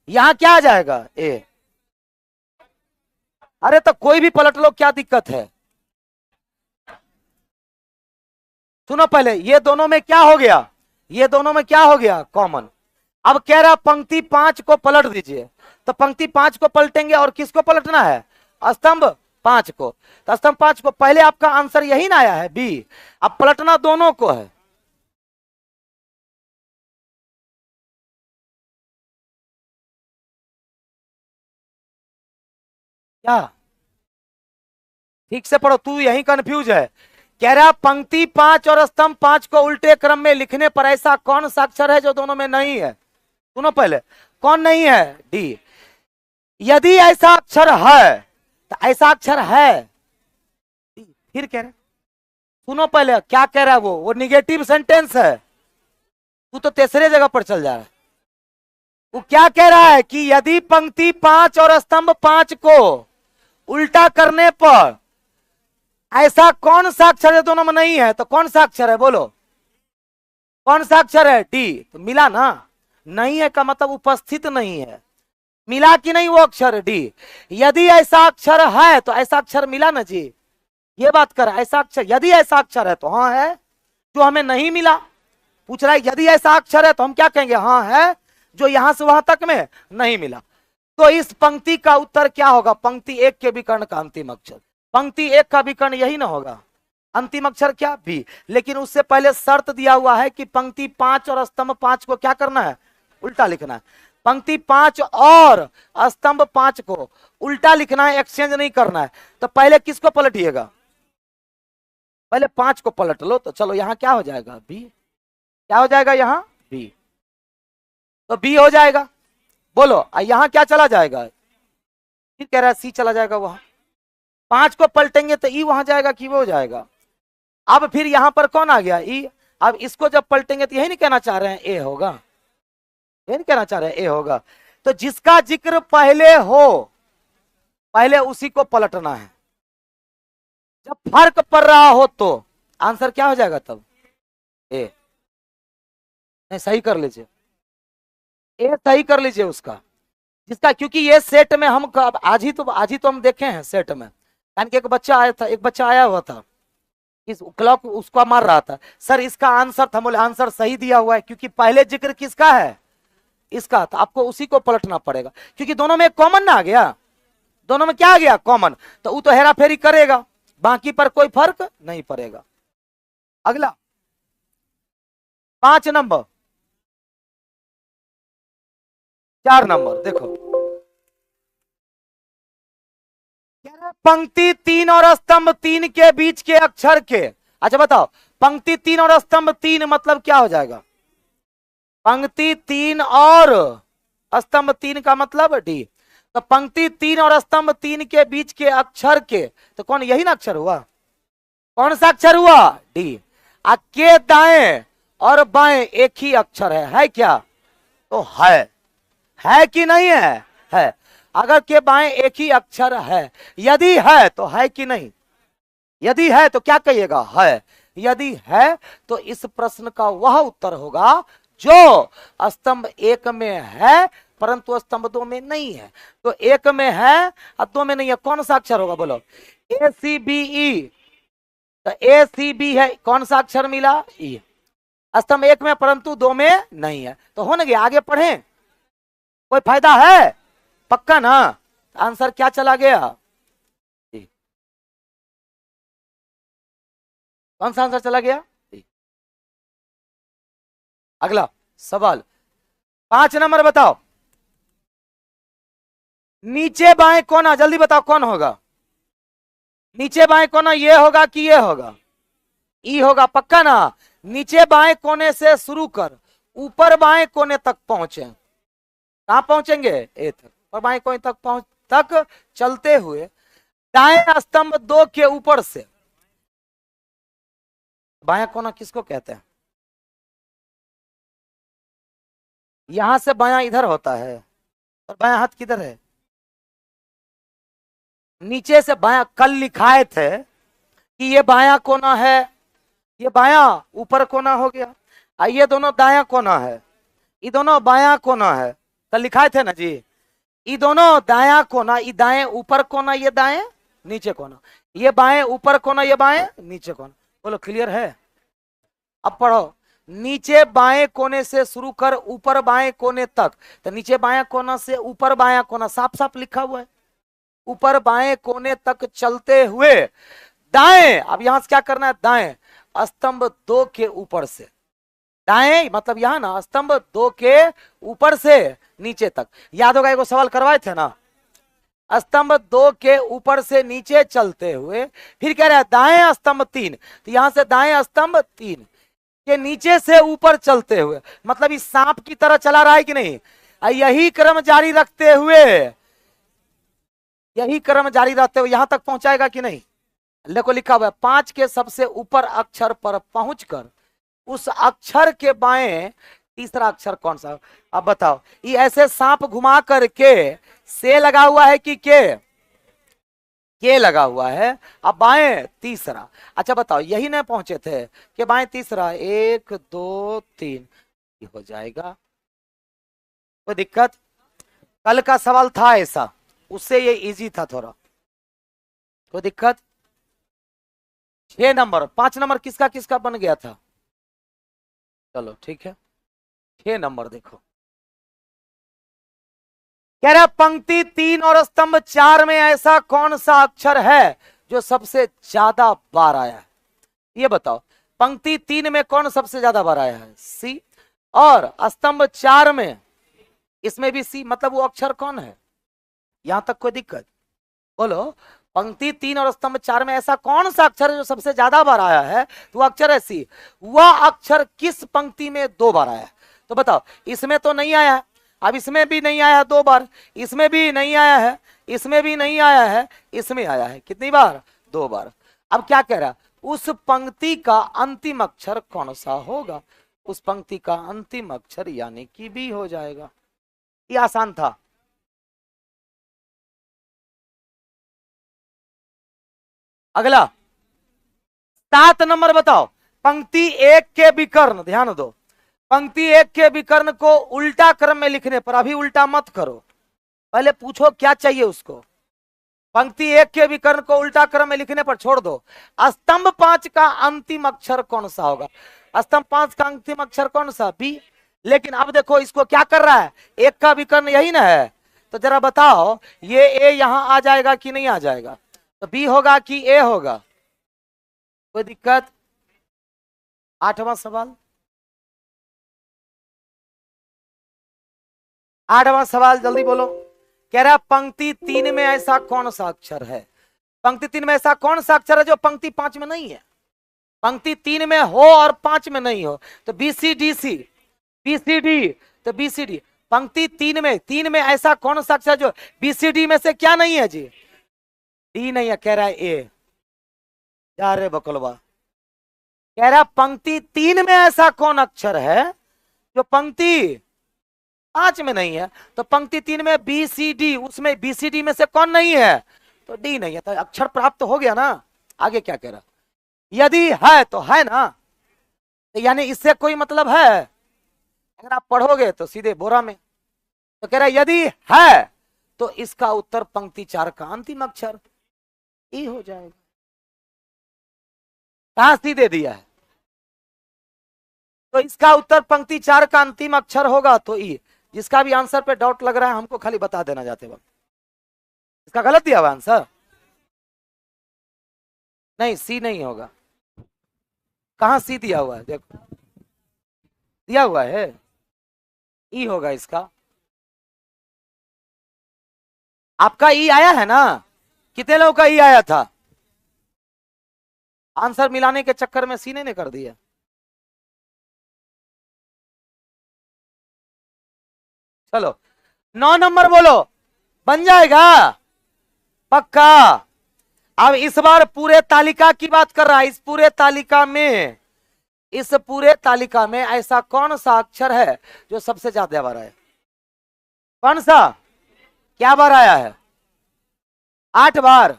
यहां क्या आ जाएगा? ए। अरे तो कोई भी पलट लो, क्या दिक्कत है? सुनो पहले, ये दोनों में क्या हो गया? ये दोनों में क्या हो गया? कॉमन। अब कह रहा पंक्ति 5 को पलट दीजिए, तो पंक्ति 5 को पलटेंगे और किसको पलटना है? स्तंभ 5 को। तो स्तंभ 5 को, पहले आपका आंसर यही ना आया है? बी। अब पलटना दोनों को है। क्या? ठीक से पढ़ो, तू यही कंफ्यूज है। कह रहा पंक्ति 5 और स्तंभ 5 को उल्टे क्रम में लिखने पर ऐसा कौन सा अक्षर है जो दोनों में नहीं है? सुनो पहले, कौन नहीं है? डी। यदि ऐसा अक्षर है तो ऐसा अक्षर है, फिर कह रहे, सुनो पहले क्या कह रहा है वो निगेटिव सेंटेंस है। तू तो तीसरे जगह पर चल जा रहा है। वो क्या कह रहा है कि यदि पंक्ति 5 और स्तंभ 5 को उल्टा करने पर ऐसा कौन सा अक्षर है दोनों में नहीं है, तो कौन सा अक्षर है? बोलो कौन सा अक्षर है? डी। तो मिला ना? नहीं है का मतलब उपस्थित नहीं है। मिला कि नहीं वो अक्षर? डी। यदि ऐसा अक्षर है तो ऐसा अक्षर मिला ना जी, ये बात कर। ऐसा अक्षर, यदि ऐसा अक्षर है तो हाँ है, जो हमें नहीं मिला। पूछ रहा है यदि ऐसा अक्षर है तो हम क्या कहेंगे? हाँ है, जो यहां से वहां तक में नहीं मिला। तो इस पंक्ति का उत्तर क्या होगा? पंक्ति 1 के विकर्ण का अंतिम अक्षर। पंक्ति 1 का विकर्ण यही ना होगा? अंतिम अक्षर क्या? बी। लेकिन उससे पहले शर्त दिया हुआ है कि पंक्ति 5 और स्तंभ 5 को क्या करना है? उल्टा लिखना है। पंक्ति 5 और स्तंभ 5 को उल्टा लिखना है, एक्सचेंज नहीं करना है। तो पहले किसको पलटिएगा? पहले 5 को पलट लो। तो चलो यहां क्या हो जाएगा? बी। क्या हो जाएगा यहां? बी। तो बी हो जाएगा। बोलो यहां क्या चला जाएगा? फिर कह रहा है सी चला जाएगा वहां। 5 को पलटेंगे तो ई वहां जाएगा कि वो हो जाएगा? अब फिर यहां पर कौन आ गया? ई। अब इसको जब पलटेंगे तो यही नहीं कहना चाह रहे हैं ए होगा? यही नहीं कहना चाह रहे हैं ए होगा? तो जिसका जिक्र पहले हो पहले उसी को पलटना है। जब फर्क पड़ रहा हो तो आंसर क्या हो जाएगा तब? ए। नहीं, सही कर लीजिए, ए सही कर लीजिए उसका, जिसका, क्योंकि ये सेट में हम आज ही तो हम देखे हैं सेट में। यानी कि एक बच्चा आया था, एक बच्चा आया हुआ था, इस क्लॉक उसको मार रहा था। सर इसका आंसर था, बोले आंसर सही दिया हुआ है, क्योंकि पहले जिक्र किसका है? इसका। तो आपको उसी को पलटना पड़ेगा, क्योंकि दोनों में कॉमन ना आ गया। दोनों में क्या आ गया? कॉमन। तो वो तो हेरा फेरी करेगा, बाकी पर कोई फर्क नहीं पड़ेगा। अगला 5 नंबर, 4 नंबर देखो, पंक्ति 3 और स्तंभ 3 के बीच के अक्षर के। अच्छा बताओ, पंक्ति 3 और स्तंभ 3 मतलब क्या हो जाएगा? पंक्ति 3 और स्तंभ 3 का मतलब डी। तो पंक्ति 3 और स्तंभ 3 के बीच के अक्षर के, तो कौन? यही ना अक्षर हुआ। कौन सा अक्षर हुआ? डी। के दाएं और बाएं एक ही अक्षर है क्या? तो है कि नहीं है? है। अगर के बाएं एक ही अक्षर है, यदि है तो है कि नहीं? यदि है तो क्या कहिएगा? है। यदि है तो इस प्रश्न का वह उत्तर होगा जो स्तंभ 1 में है परंतु स्तंभ 2 में नहीं है। तो 1 में है और 2 में नहीं है, कौन सा अक्षर होगा? बोलो। ए सी बी ई। तो ए सी बी है, कौन सा अक्षर मिला? ई। स्तंभ 1 में परंतु 2 में नहीं है, तो हो ना गया। आगे पढ़ें, कोई फायदा है? पक्का ना? आंसर क्या चला गया? कौन सा आंसर चला गया? अगला सवाल 5 नंबर बताओ, नीचे बाएं कोना, जल्दी बताओ कौन होगा? नीचे बाएं कोना ये होगा कि ये होगा? ई होगा, पक्का ना? नीचे बाएं कोने से शुरू कर ऊपर बाएं कोने तक पहुंचे। कहां पहुंचेंगे? ए तक। और बाएं कोने तक चलते हुए दाएं स्तंभ 2 के ऊपर से। बायां कोना किसको कहते हैं? यहां से बायां इधर होता है और बायां हाथ किधर है? नीचे से बायां। कल लिखाए थे कि ये बायां कोना है, ये बायां ऊपर कोना हो गया, ये दोनों दायां कोना है, ये दोनों बायां कोना है। कल लिखाए थे ना जी, ये दोनों दायां कोना, ये दाएं ऊपर कोना, ये दाएं नीचे कोना, ये बाएं ऊपर कोना, ये बाएं नीचे कोना। बोलो क्लियर है? अब पढ़ो, नीचे बाएं कोने से शुरू कर ऊपर बाएं कोने तक। तो नीचे बाएं कोना से ऊपर बायां कोना, साफ साफ लिखा हुआ है। ऊपर बाएं कोने तक चलते हुए दाएं, अब यहां से क्या करना है? दाएं स्तंभ 2 के ऊपर से। दाएं मतलब यहां ना, स्तंभ 2 के ऊपर से नीचे तक। याद होगा एगो सवाल करवाए थे ना, स्तंभ 2 के ऊपर से नीचे चलते हुए, फिर कह रहा है दाएं स्तंभ 3, तो यहां से दाएं स्तंभ 3 के नीचे से ऊपर चलते हुए, मतलब इस सांप की तरह चला रहा है कि नहीं? यही क्रम जारी रखते हुए, यही क्रम जारी रखते हुए यहां तक पहुंचाएगा कि नहीं? देखो लिखा हुआ है 5 के सबसे ऊपर अक्षर पर पहुंचकर उस अक्षर के बाएं तीसरा अक्षर कौन सा? अब बताओ, ये ऐसे सांप घुमा करके से लगा हुआ है कि के लगा हुआ है, अब बाएं तीसरा। अच्छा बताओ, यही नहीं पहुंचे थे कि बाएं तीसरा? 1 2 3 हो जाएगा। कोई दिक्कत? कल का सवाल था ऐसा, उससे ये इजी था थोड़ा। कोई दिक्कत? 6 नंबर, 5 नंबर किसका किसका बन गया था? चलो ठीक है, 6 नंबर देखो, कह रहा पंक्ति 3 और स्तंभ 4 में ऐसा कौन सा अक्षर है जो सबसे ज्यादा बार आया है? ये बताओ, पंक्ति 3 में कौन सबसे ज्यादा बार आया है? सी। और स्तंभ 4 में इसमें भी सी, मतलब वो अक्षर कौन है? यहां तक कोई दिक्कत? बोलो, पंक्ति 3 और स्तंभ 4 में ऐसा कौन सा अक्षर है जो सबसे ज्यादा बार आया है? तो वो अक्षर है सी। वह अक्षर किस पंक्ति में 2 बार आया है? तो बताओ, इसमें तो नहीं आया है, अब इसमें भी नहीं आया 2 बार, इसमें भी नहीं आया है, इसमें भी नहीं आया है, इसमें आया है कितनी बार? 2 बार। अब क्या कह रहा, उस पंक्ति का अंतिम अक्षर कौन सा होगा? उस पंक्ति का अंतिम अक्षर यानी कि बी हो जाएगा। ये आसान था। अगला 7 नंबर बताओ, पंक्ति 1 के विकर्ण, ध्यान दो, पंक्ति 1 के विकर्ण को उल्टा क्रम में लिखने पर, अभी उल्टा मत करो, पहले पूछो क्या चाहिए उसको। पंक्ति 1 के विकर्ण को उल्टा क्रम में लिखने पर छोड़ दो। स्तंभ 5 का अंतिम अक्षर कौन सा होगा? स्तंभ 5 का अंतिम अक्षर कौन सा? बी। लेकिन अब देखो इसको क्या कर रहा है, 1 का विकर्ण यही ना है, तो जरा बताओ ये ए यहां आ जाएगा कि नहीं आ जाएगा? तो बी होगा कि ए होगा? कोई दिक्कत? 8वां सवाल, 8वां सवाल जल्दी बोलो। कह रहा पंक्ति 3 में ऐसा कौन सा अक्षर है? पंक्ति 3 में ऐसा कौन सा अक्षर है जो पंक्ति 5 में नहीं है? पंक्ति 3 में हो और 5 में नहीं हो, तो B C D C, B C D, तो बी सी डी। पंक्ति 3 में ऐसा कौन सा अक्षर जो बी सी डी में से क्या नहीं है जी? डी नहीं है, कह रहा है ए। जा रे बकलवा, कह रहा पंक्ति 3 में ऐसा कौन अक्षर है जो पंक्ति 5 में नहीं है? तो पंक्ति 3 में बी सी डी, उसमें बी सी डी में से कौन नहीं है? तो डी नहीं है, तो अक्षर प्राप्त हो गया ना। आगे क्या कह रहा, यदि है तो है ना, तो यानी इससे कोई मतलब है? अगर आप पढ़ोगे तो सीधे बोरा में। तो कह रहा यदि है तो इसका उत्तर पंक्ति 4 का अंतिम अक्षर ई हो जाएगा। कहां सीधे दिया है, तो इसका उत्तर पंक्ति 4 का अंतिम अक्षर होगा तो ई। जिसका भी आंसर पे डाउट लग रहा है हमको खाली बता देना जाते वक्त, इसका गलत दिया हुआ आंसर नहीं, सी नहीं होगा। कहां सी दिया हुआ है, देखो दिया हुआ है, ई होगा इसका। आपका ई आया है ना? कितने लोगों का ई आया था? आंसर मिलाने के चक्कर में सी ने कर दिया। चलो 9 नंबर बोलो, बन जाएगा पक्का। अब इस बार पूरे तालिका की बात कर रहा है। इस पूरे तालिका में, इस पूरे तालिका में ऐसा कौन सा अक्षर है जो सबसे ज्यादा बार आया? कौन सा? क्या बार आया है? 8 बार।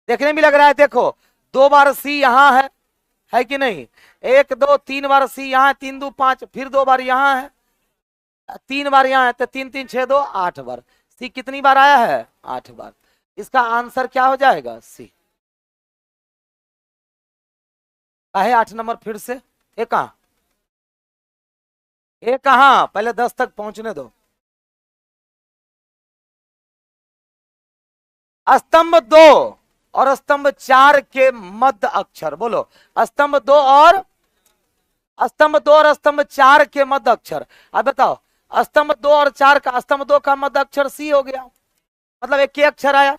देखने में लग रहा है, देखो 2 बार सी यहां है कि नहीं? 1 2 3 बार सी यहां, 3 2 5, फिर 2 बार यहां है, 3 बार यहां है, तो 3 3 6 2 8 बार। सी कितनी बार आया है? 8 बार। इसका आंसर क्या हो जाएगा? सी। है 8 नंबर फिर से, ये कहां, ये कहां? पहले 10 तक पहुंचने दो। स्तंभ 2 और स्तंभ 4 के मध्य अक्षर बोलो। स्तंभ 2 और स्तंभ 4 के मध्य अक्षर। अब बताओ, स्तंभ 2 और 4 का, स्तंभ 2 का मध्य अक्षर सी हो गया, मतलब एक ही अक्षर आया।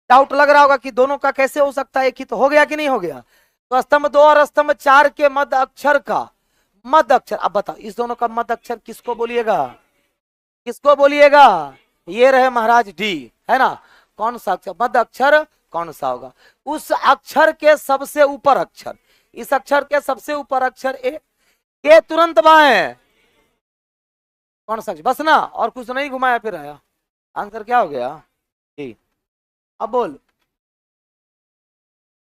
डाउट लग रहा होगा कि दोनों का कैसे हो सकता है, एक ही तो हो गया कि नहीं हो गया? तो स्तंभ 2 और स्तंभ 4 के मध्य अक्षर का मध्य अक्षर। अब बताओ इस दोनों का मध्य अक्षर किसको बोलिएगा? किसको बोलिएगा? ये रहे महाराज डी, है ना? कौन सा अक्षर मध्य अक्षर कौन सा होगा? उस अक्षर के सबसे ऊपर अक्षर, इस अक्षर के सबसे ऊपर अक्षर ए के तुरंत बाएं कौन सा? बस ना, और कुछ नहीं घुमाया फिर आया। आंसर क्या हो गया? जी। अब बोल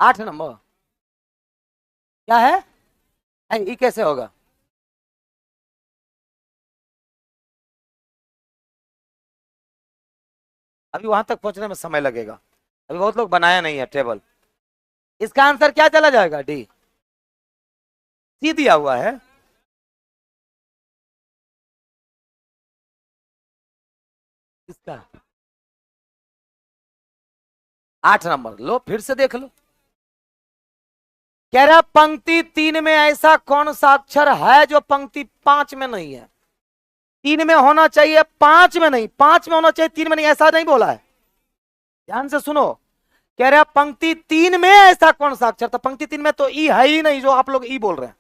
8 नंबर क्या है? ये कैसे होगा? अभी वहां तक पहुंचने में समय लगेगा, अभी बहुत लोग बनाया नहीं है टेबल। इसका आंसर क्या चला जाएगा? डी। सी दिया हुआ है। इसका 8 नंबर लो, फिर से देख लो। कह रहा पंक्ति 3 में ऐसा कौन सा अक्षर है जो पंक्ति 5 में नहीं है? 3 में होना चाहिए, 5 में नहीं, 5 में होना चाहिए, 3 में नहीं, ऐसा नहीं बोला है। ध्यान से सुनो, कह रहा पंक्ति 3 में ऐसा कौन सा अक्षर था? पंक्ति 3 में तो ई है ही नहीं, जो आप लोग ई बोल रहे हैं।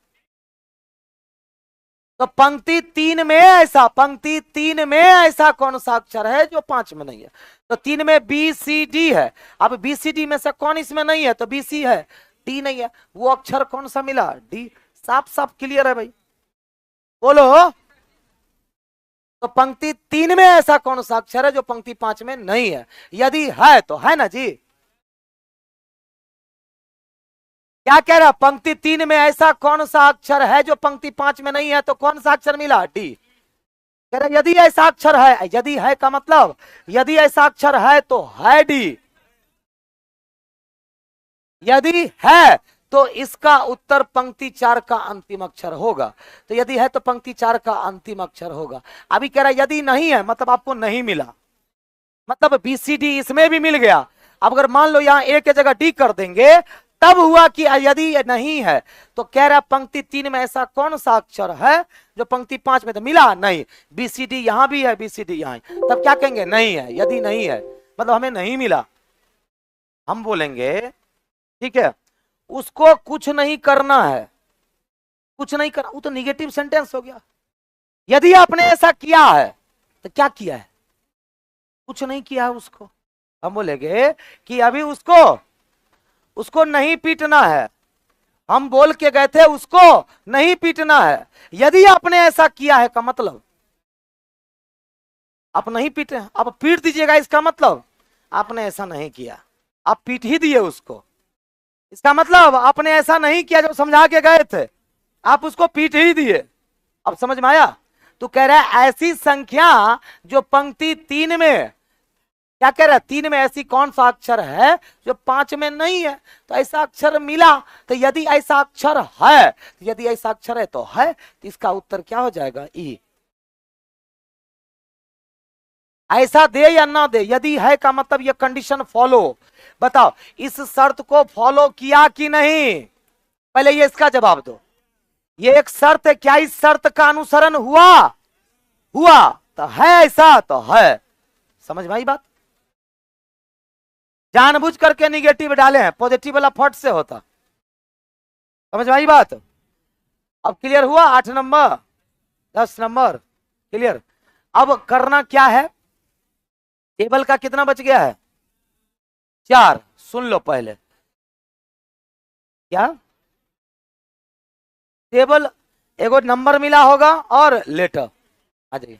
तो पंक्ति 3 में ऐसा, पंक्ति 3 में ऐसा कौन सा अक्षर है जो 5 में नहीं है? तो 3 में बी सी डी है। अब बी सी डी में से कौन इसमें नहीं है? तो बी सी है, डी नहीं है। वो अक्षर कौन सा मिला? डी। साफ साफ क्लियर है भाई, बोलो। तो पंक्ति 3 में ऐसा कौन सा अक्षर है जो पंक्ति 5 में नहीं है? यदि है तो है ना जी। क्या कह रहा? पंक्ति 3 में ऐसा कौन सा अक्षर है जो पंक्ति 5 में नहीं है? तो कौन सा अक्षर मिला? डी। कह रहा यदि ऐसा अक्षर है, यदि है का मतलब यदि ऐसा अक्षर है तो है डी। यदि है तो इसका उत्तर पंक्ति 4 का अंतिम अक्षर होगा। तो यदि है तो पंक्ति 4 का अंतिम अक्षर होगा। अभी कह रहा है यदि नहीं है मतलब आपको नहीं मिला, मतलब बीसीडी इसमें भी मिल गया। अब अगर मान लो यहां ए के जगह डी कर देंगे, तब हुआ कि यदि नहीं है। तो कह रहा पंक्ति 3 में ऐसा कौन सा अक्षर है जो पंक्ति 5 में? तो मिला नहीं, बीसीडी यहां भी है, बीसीडी यहां, तब क्या कहेंगे? नहीं है। यदि नहीं है मतलब हमें नहीं मिला, हम बोलेंगे ठीक है, उसको कुछ नहीं करना है। कुछ नहीं करना, वो तो निगेटिव सेंटेंस हो गया। यदि आपने ऐसा किया है तो क्या किया है? कुछ नहीं किया है उसको। हम बोलेंगे कि अभी उसको नहीं पीटना है। हम बोल के गए थे उसको नहीं पीटना है। यदि आपने ऐसा किया है का मतलब आप नहीं पीटे, आप पीट दीजिएगा, इसका मतलब आपने ऐसा नहीं किया, आप पीट ही दिए उसको। इसका मतलब आपने ऐसा नहीं किया जो समझा के गए थे, आप उसको पीट ही दिए। अब समझ में आया? तो कह रहा है ऐसी संख्या जो पंक्ति 3 में, क्या कह रहा है? 3 में ऐसी कौन सा अक्षर है जो 5 में नहीं है? तो ऐसा अक्षर मिला। तो यदि ऐसा अक्षर है, तो यदि ऐसा अक्षर है तो है, तो इसका उत्तर क्या हो जाएगा? ई। ऐसा दे या ना दे? यदि है का मतलब ये कंडीशन फॉलो। बताओ इस शर्त को फॉलो किया कि नहीं? पहले ये इसका जवाब दो। ये एक शर्त है, क्या इस शर्त का अनुसरण हुआ? हुआ तो है, ऐसा तो है। समझ में आई बात? जानबूझ करके निगेटिव डाले हैं, पॉजिटिव वाला फट से होता। समझ में आई बात? अब क्लियर हुआ? 8 नंबर 10 नंबर क्लियर। अब करना क्या है? टेबल का कितना बच गया है? 4। सुन लो पहले, क्या टेबल एगो नंबर मिला होगा और लेटर आ जाइए।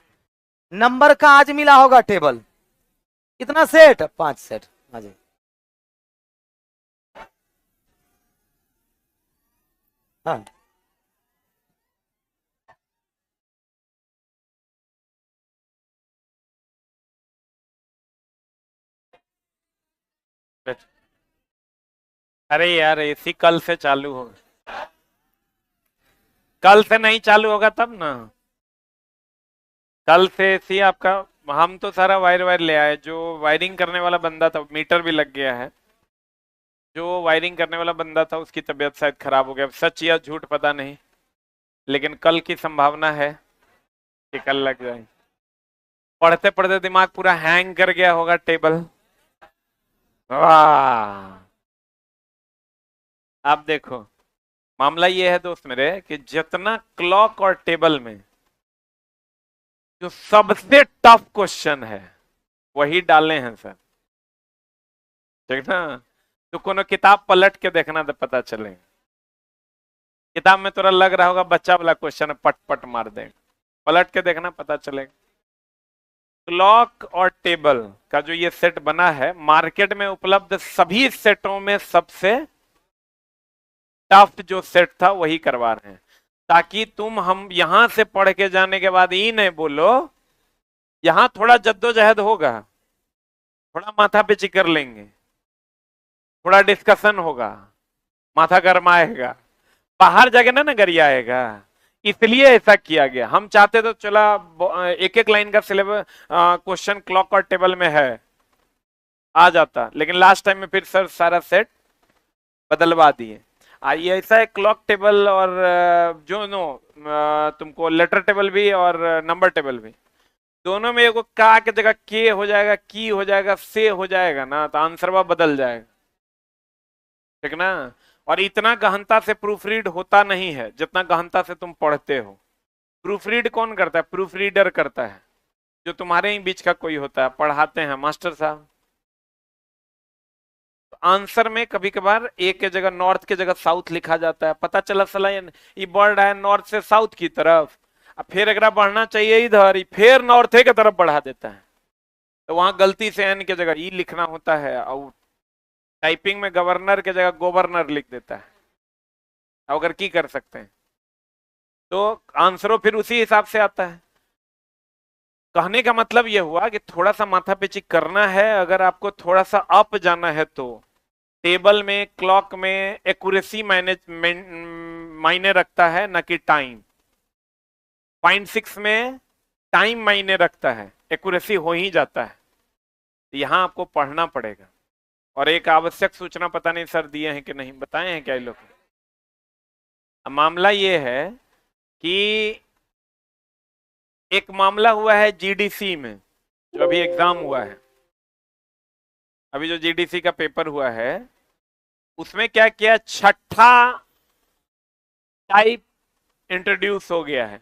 नंबर का आज मिला होगा टेबल, कितना सेट? 5 सेट। आ जाइए। हाँ अरे यार एसी कल से चालू होगा, कल से नहीं चालू होगा तब ना। कल से एसी आपका, हम तो सारा वायर वायर ले आए। जो वायरिंग करने वाला बंदा था, मीटर भी लग गया है। जो वायरिंग करने वाला बंदा था उसकी तबीयत शायद खराब हो गया, सच या झूठ पता नहीं, लेकिन कल की संभावना है कि कल लग जाए। पढ़ते पढ़ते दिमाग पूरा हैंग कर गया होगा टेबल। वाह, आप देखो मामला ये है दोस्त मेरे कि जितना क्लॉक और टेबल में जो सबसे टफ क्वेश्चन है वही डाले हैं सर, ठीक ना। तो कोनो किताब पलट के देखना तो पता चलेगा। किताब में थोड़ा लग रहा होगा बच्चा वाला क्वेश्चन पट पट मार देगा, पलट के देखना पता चलेगा। क्लॉक और टेबल का जो ये सेट बना है, मार्केट में उपलब्ध सभी सेटों में सबसे टफ जो सेट था वही करवा रहे हैं, ताकि तुम हम यहां से पढ़ के जाने के बाद ये नहीं बोलो। यहां थोड़ा जद्दोजहद होगा, थोड़ा माथा पिची कर लेंगे, थोड़ा डिस्कशन होगा, माथा गरमाएगा, बाहर जाके ना गरिया आएगा। इसलिए ऐसा किया गया। हम चाहते तो चला एक एक लाइन का सिलेबस क्वेश्चन क्लॉक और टेबल में है आ जाता, लेकिन लास्ट टाइम में फिर सर सारा सेट बदलवा दिए। ये ऐसा है क्लॉक टेबल और जो नो तुमको लेटर टेबल भी और नंबर टेबल भी, दोनों में एगो का के जगह के हो जाएगा, की हो जाएगा, से हो जाएगा ना, तो आंसर वह बदल जाएगा, ठीक ना। और इतना गहनता से प्रूफ रीड होता नहीं है जितना गहनता से तुम पढ़ते हो। प्रूफ रीड कौन करता है? प्रूफ रीडर करता है, जो तुम्हारे ही बीच का कोई होता है, पढ़ाते हैं मास्टर साहब। आंसर में कभी कभार ए के जगह नॉर्थ के जगह साउथ लिखा जाता है, पता चला सला ये बढ़ रहा है नॉर्थ से साउथ की तरफ, अब फिर अगर बढ़ना चाहिए इधर, फिर नॉर्थ की तरफ बढ़ा देता है, तो वहां गलती से एन के जगह ई लिखना होता है, और टाइपिंग में गवर्नर के जगह गवर्नर लिख देता है, अगर की कर सकते हैं तो आंसरों फिर उसी हिसाब से आता है। कहने का मतलब यह हुआ कि थोड़ा सा माथा पेची करना है, अगर आपको थोड़ा सा अप जाना है तो टेबल में क्लॉक में एक्यूरेसी मायने रखता है, ना कि टाइम। 0.6 में टाइम मायने रखता है, एक्यूरेसी हो ही जाता है, यहां आपको पढ़ना पड़ेगा। और एक आवश्यक सूचना, पता नहीं सर दिए हैं कि नहीं, बताए हैं क्या ये लोग? मामला ये है कि एक मामला हुआ है जीडीसी में, जो अभी एग्जाम हुआ है, अभी जो जीडीसी का पेपर हुआ है, उसमें क्या किया, छठा टाइप इंट्रोड्यूस हो गया है,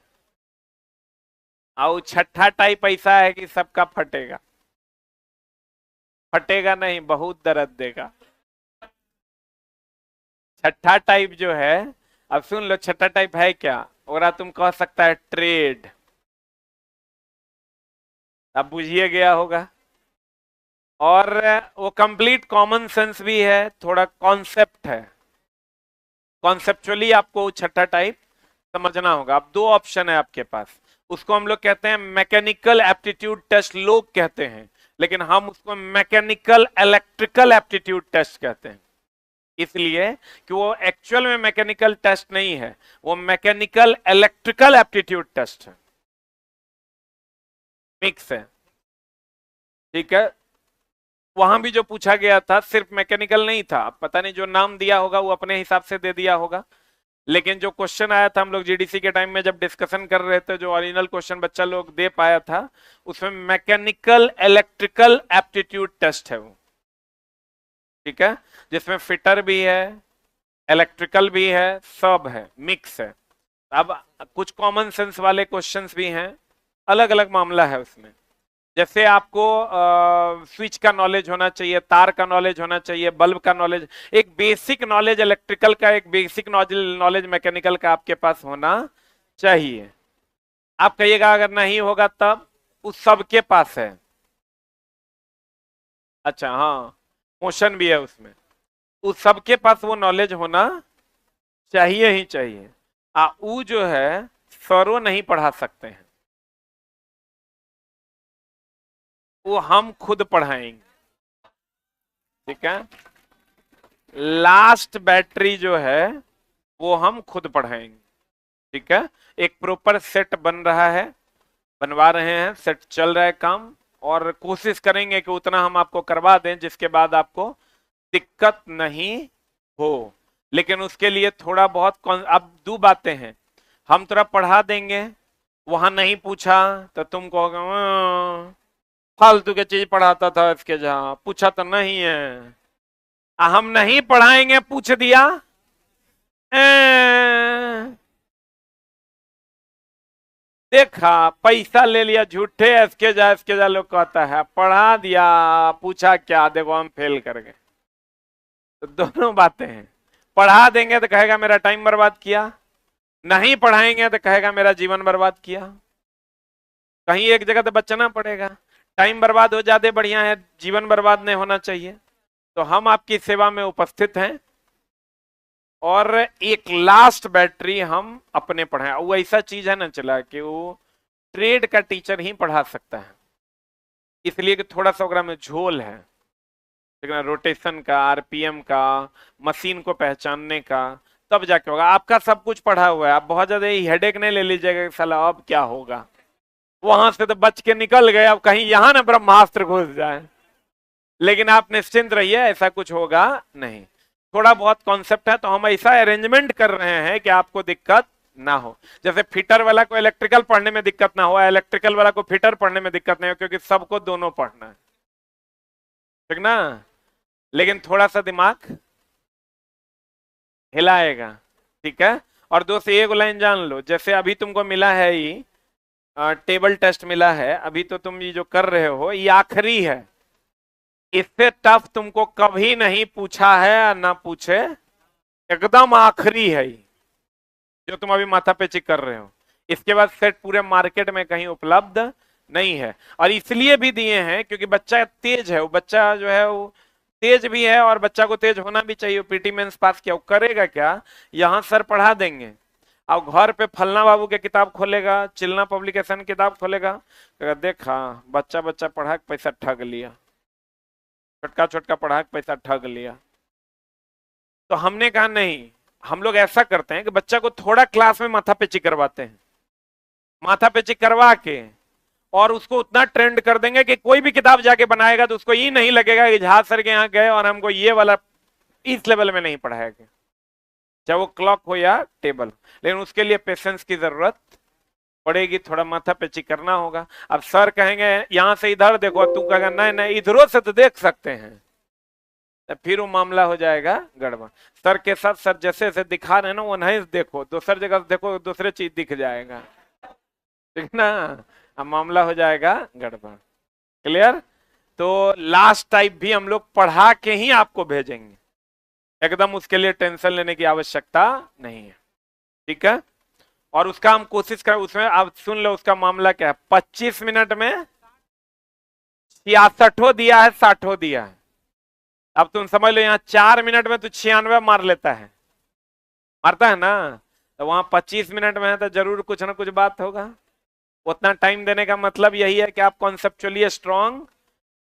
और छठा टाइप ऐसा है कि सबका फटेगा। फटेगा नहीं, बहुत दर्द देगा। छठा टाइप जो है, अब सुन लो छठा टाइप है क्या, और तुम कह सकता है ट्रेड, अब बुझिए गया होगा। और वो कंप्लीट कॉमन सेंस भी है, थोड़ा कॉन्सेप्ट है, कॉन्सेप्चुअली आपको छठा टाइप समझना होगा। अब दो ऑप्शन है आपके पास, उसको हम लोग कहते हैं मैकेनिकल एप्टीट्यूड टेस्ट, लोग कहते हैं, लेकिन हम उसको मैकेनिकल इलेक्ट्रिकल एप्टीट्यूड टेस्ट कहते हैं, इसलिए कि वो एक्चुअल में मैकेनिकल टेस्ट नहीं है, वो मैकेनिकल इलेक्ट्रिकल एप्टीट्यूड टेस्ट है, मिक्स है, ठीक है। वहां भी जो पूछा गया था सिर्फ मैकेनिकल नहीं था, पता नहीं जो नाम दिया होगा वो अपने हिसाब से दे दिया होगा, लेकिन जो क्वेश्चन आया था हम लोग जीडीसी के टाइम में जब डिस्कशन कर रहे थे, जो ओरिजिनल क्वेश्चन बच्चा लोग दे पाया था, उसमें मैकेनिकल इलेक्ट्रिकल एप्टीट्यूड टेस्ट है वो, ठीक है, जिसमें फिटर भी है, इलेक्ट्रिकल भी है, सब है, मिक्स है। अब कुछ कॉमन सेंस वाले क्वेश्चंस भी हैं, अलग अलग मामला है उसमें, जैसे आपको स्विच का नॉलेज होना चाहिए, तार का नॉलेज होना चाहिए, बल्ब का नॉलेज, एक बेसिक नॉलेज इलेक्ट्रिकल का, एक बेसिक नॉलेज मैकेनिकल का आपके पास होना चाहिए। आप कहिएगा अगर नहीं होगा तब, उस सबके पास है। अच्छा हाँ, मोशन भी है उसमें, उस सबके पास वो नॉलेज होना चाहिए ही चाहिए। वो जो है सरो नहीं पढ़ा सकते हैं, वो हम खुद पढ़ाएंगे, ठीक है। लास्ट बैटरी जो है वो हम खुद पढ़ाएंगे, ठीक है। एक प्रॉपर सेट बन रहा है, बनवा रहे हैं, सेट चल रहा है काम, और कोशिश करेंगे कि उतना हम आपको करवा दें जिसके बाद आपको दिक्कत नहीं हो। लेकिन उसके लिए थोड़ा बहुत अब दो बातें हैं, हम थोड़ा पढ़ा देंगे, वहां नहीं पूछा तो तुम कहोगे फालतू की चीज पढ़ाता था, इसके जहां पूछा तो नहीं है। हम नहीं पढ़ाएंगे, पूछ दिया देखा, पैसा ले लिया झूठे, इसके जा लोग कहता है, पढ़ा दिया पूछा क्या, देखो हम फेल कर गए। तो दोनों बातें हैं, पढ़ा देंगे तो कहेगा मेरा टाइम बर्बाद किया, नहीं पढ़ाएंगे तो कहेगा मेरा जीवन बर्बाद किया। कहीं एक जगह तो बचना पड़ेगा, टाइम बर्बाद हो ज्यादा बढ़िया है, जीवन बर्बाद नहीं होना चाहिए। तो हम आपकी सेवा में उपस्थित हैं, और एक लास्ट बैटरी हम अपने पढ़ाएं। वो ऐसा चीज है ना चला कि वो ट्रेड का टीचर ही पढ़ा सकता है, इसलिए कि थोड़ा सा में झोल है, लेकिन रोटेशन का, आरपीएम का, मशीन को पहचानने का, तब जाके होगा। आपका सब कुछ पढ़ा हुआ है, आप बहुत ज्यादा हेडेक नहीं ले लीजिएगा साला अब क्या होगा, वहां से तो बच के निकल गए, अब कहीं यहां ना ब्रह्मास्त्र घुस जाए, लेकिन आप निश्चिंत रहिए ऐसा कुछ होगा नहीं। थोड़ा बहुत कॉन्सेप्ट है, तो हम ऐसा अरेंजमेंट कर रहे हैं कि आपको दिक्कत ना हो। जैसे फिटर वाला को इलेक्ट्रिकल पढ़ने में दिक्कत ना हो, इलेक्ट्रिकल वाला को फिटर पढ़ने में दिक्कत नहीं हो, क्योंकि सबको दोनों पढ़ना है, ठीक ना। लेकिन थोड़ा सा दिमाग हिलाएगा, ठीक है। और दोस्त एक लाइन जान लो, जैसे अभी तुमको मिला है ये टेबल टेस्ट मिला है, अभी तो तुम ये जो कर रहे हो ये आखिरी है, इससे टफ तुमको कभी नहीं पूछा है या ना पूछे, एकदम आखिरी है ये जो तुम अभी माथा पेची कर रहे हो। इसके बाद सेट पूरे मार्केट में कहीं उपलब्ध नहीं है, और इसलिए भी दिए हैं क्योंकि बच्चा तेज है, वो बच्चा जो है वो तेज भी है, और बच्चा को तेज होना भी चाहिए। पीटी मेंस पास किया, वो करेगा क्या, यहाँ सर पढ़ा देंगे, अब घर पे फलना बाबू के किताब खोलेगा, चिलना पब्लिकेशन किताब खोलेगा, देखा बच्चा बच्चा पढ़ा के पैसा ठग लिया, छोटका छोटका पढ़ा के पैसा ठग लिया। तो हमने कहा नहीं, हम लोग ऐसा करते हैं कि बच्चा को थोड़ा क्लास में माथा पेची करवाते हैं, माथा पेची करवा के और उसको उतना ट्रेंड कर देंगे कि कोई भी किताब जाके बनाएगा तो उसको ये नहीं लगेगा कि झा सर के यहाँ गए और हमको ये वाला इस लेवल में नहीं पढ़ाया गया, चाहे वो क्लॉक हो या टेबल। लेकिन उसके लिए पेशेंस की जरूरत पड़ेगी, थोड़ा माथा पेची करना होगा। अब सर कहेंगे यहां से इधर देखो, तू कहेगा नहीं नहीं इधरों से तो देख सकते हैं, तो फिर वो मामला हो जाएगा गड़बड़। सर के साथ सर जैसे जैसे दिखा रहे हैं ना वो नहीं देखो, दूसर जगह देखो दूसरे चीज दिख जाएगा, ठीक ना, अब मामला हो जाएगा गड़बड़। क्लियर। तो लास्ट टाइप भी हम लोग पढ़ा के ही आपको भेजेंगे, एकदम उसके लिए टेंशन लेने की आवश्यकता नहीं है, ठीक है। और उसका हम कोशिश करें, उसमें आप सुन लो उसका मामला क्या है, 25 मिनट में 66 दिया है 60 दिया है। अब तुम समझ लो यहाँ 4 मिनट में तो 96 मार लेता है, मारता है ना, तो वहां 25 मिनट में है तो जरूर कुछ ना कुछ बात होगा। उतना टाइम देने का मतलब यही है कि आप कॉन्सेप्चुअली स्ट्रांग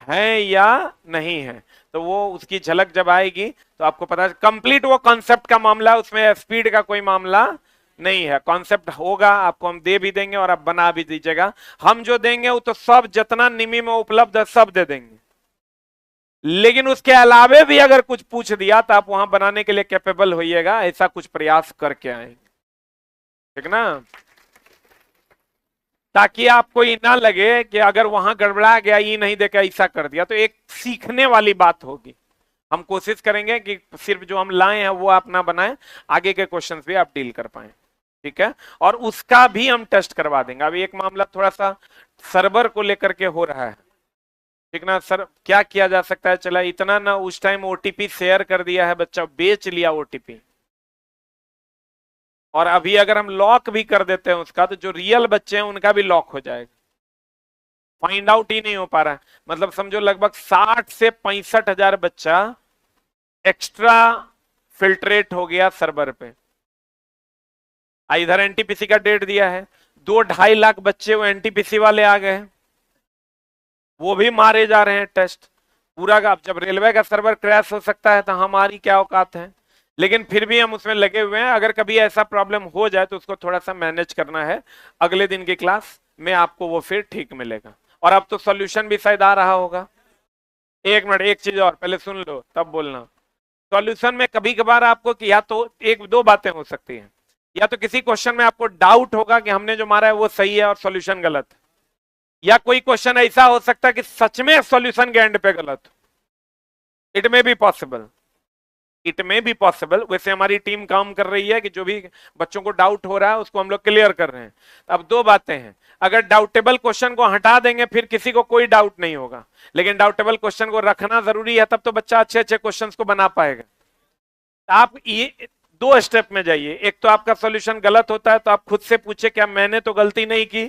है या नहीं है, तो वो उसकी झलक जब आएगी तो आपको पता है कंप्लीट वो कॉन्सेप्ट का मामला, उसमें स्पीड का कोई मामला नहीं है। कॉन्सेप्ट होगा आपको हम दे भी देंगे और आप बना भी दीजिएगा, हम जो देंगे वो तो सब जितना निमी में उपलब्ध है सब दे देंगे, लेकिन उसके अलावे भी अगर कुछ पूछ दिया तो आप वहां बनाने के लिए कैपेबल होइएगा, ऐसा कुछ प्रयास करके आएंगे, ठीक ना, ताकि आपको ये ना लगे कि अगर वहां गड़बड़ा गया ये नहीं देखा ऐसा कर दिया, तो एक सीखने वाली बात होगी। हम कोशिश करेंगे कि सिर्फ जो हम लाए हैं वो आप ना बनाएं, आगे के क्वेश्चंस भी आप डील कर पाए, ठीक है। और उसका भी हम टेस्ट करवा देंगे। अभी एक मामला थोड़ा सा सर्वर को लेकर के हो रहा है, ठीक ना, सर क्या किया जा सकता है, चला इतना ना उस टाइम ओटीपी शेयर कर दिया है, बच्चा बेच लिया ओटीपी, और अभी अगर हम लॉक भी कर देते हैं उसका तो जो रियल बच्चे हैं उनका भी लॉक हो जाएगा, फाइंड आउट ही नहीं हो पा रहा है। मतलब समझो लगभग 60 से 65 हजार बच्चा एक्स्ट्रा फिल्ट्रेट हो गया सर्वर पे। इधर एनटीपीसी का डेट दिया है, 2-2.5 लाख बच्चे वो एनटीपीसी वाले आ गए, वो भी मारे जा रहे हैं टेस्ट पूरा का। जब रेलवे का सर्वर क्रैश हो सकता है तो हमारी क्या औकात है, लेकिन फिर भी हम उसमें लगे हुए हैं। अगर कभी ऐसा प्रॉब्लम हो जाए तो उसको थोड़ा सा मैनेज करना है, अगले दिन की क्लास में आपको वो फिर ठीक मिलेगा। और अब तो सॉल्यूशन भी शायद आ रहा होगा। एक मिनट, एक चीज और पहले सुन लो तब बोलना। सॉल्यूशन में कभी कभार आपको कि या तो एक दो बातें हो सकती हैं, या तो किसी क्वेश्चन में आपको डाउट होगा कि हमने जो मारा है वो सही है और सॉल्यूशन गलत है, या कोई क्वेश्चन ऐसा हो सकता है कि सच में सॉल्यूशन के एंड पे गलत हो। It may be possible, it may be possible. वैसे हमारी टीम काम कर रही है कि जो भी बच्चों को डाउट हो रहा है उसको हम लोग क्लियर कर रहे हैं। अब दो बातें हैं, अगर डाउटेबल क्वेश्चन को हटा देंगे फिर किसी को कोई डाउट नहीं होगा, लेकिन डाउटेबल क्वेश्चन को रखना जरूरी है, तब तो बच्चा अच्छे अच्छे क्वेश्चन को बना पाएगा। आप ये दो स्टेप में जाइए, एक तो आपका सॉल्यूशन गलत होता है तो आप खुद से पूछे क्या मैंने तो गलती नहीं की,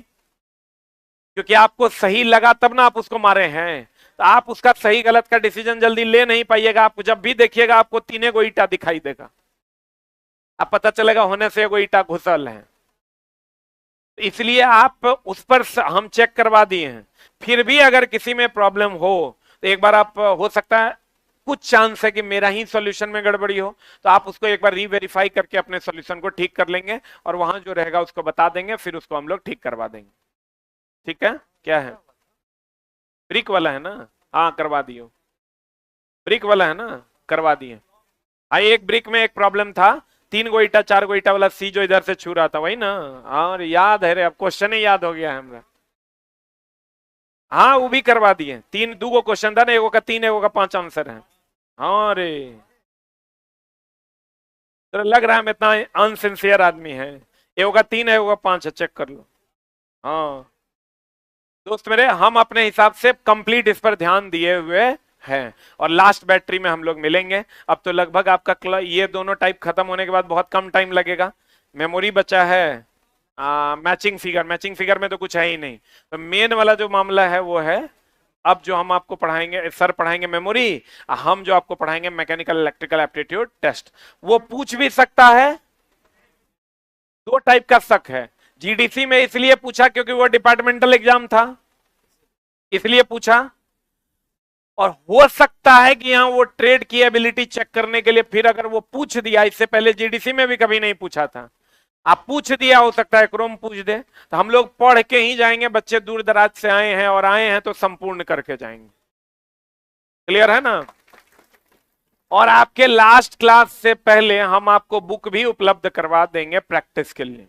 क्योंकि आपको सही लगा तब ना आप उसको मारे हैं, तो आप उसका सही गलत का डिसीजन जल्दी ले नहीं पाइएगा। आप जब भी देखिएगा आपको 3 गो ईटा दिखाई देगा, अब पता चलेगा होने से एगो ईटा घुसल है, तो इसलिए आप उस पर हम चेक करवा दिए हैं। फिर भी अगर किसी में प्रॉब्लम हो तो एक बार आप, हो सकता है कुछ चांस है कि मेरा ही सॉल्यूशन में गड़बड़ी हो, तो आप उसको एक बार रीवेरीफाई करके अपने सॉल्यूशन को ठीक कर लेंगे और वहां जो रहेगा उसको बता देंगे, फिर उसको हम लोग ठीक करवा देंगे। ठीक है, क्या है ब्रिक वाला है ना, हाँ करवा दियो, ब्रिक वाला है ना करवा दिए, हाँ, एक ब्रिक में एक प्रॉब्लम था, 3 गो ईटा 4 गो ईटा वाला सी जो इधर से छू रहा था, वही ना। और याद है रे, अब क्वेश्चन ही याद हो गया है हमरा। हाँ, वो भी करवा दिए, 2 गो क्वेश्चन था ना, एगो का 3 एगो का 5 आंसर है। हाँ रे, तो लग रहा है हम इतना अनसिंसियर आदमी है। एगो का 3 है, एगो का 5 है, चेक कर लो। हाँ दोस्त मेरे, हम अपने हिसाब से कंप्लीट इस पर ध्यान दिए हुए हैं, और लास्ट बैटरी में हम लोग मिलेंगे। अब तो लगभग आपका ये दोनों टाइप खत्म होने के बाद बहुत कम टाइम लगेगा। मेमोरी बचा है, मैचिंग फिगर में तो कुछ है ही नहीं। तो मेन वाला जो मामला है वो है, अब जो हम आपको पढ़ाएंगे, सर पढ़ाएंगे मेमोरी, हम जो आपको पढ़ाएंगे मैकेनिकल इलेक्ट्रिकल एप्टीट्यूड टेस्ट। वो पूछ भी सकता है, 2 टाइप का शक है। जीडीसी में इसलिए पूछा क्योंकि वो डिपार्टमेंटल एग्जाम था, इसलिए पूछा। और हो सकता है कि यहां वो ट्रेड की एबिलिटी चेक करने के लिए फिर अगर वो पूछ दिया, इससे पहले जीडीसी में भी कभी नहीं पूछा था, आप पूछ दिया, हो सकता है क्रोम पूछ दे, तो हम लोग पढ़ के ही जाएंगे। बच्चे दूर दराज से आए हैं, और आए हैं तो संपूर्ण करके जाएंगे। क्लियर है ना। और आपके लास्ट क्लास से पहले हम आपको बुक भी उपलब्ध करवा देंगे प्रैक्टिस के लिए,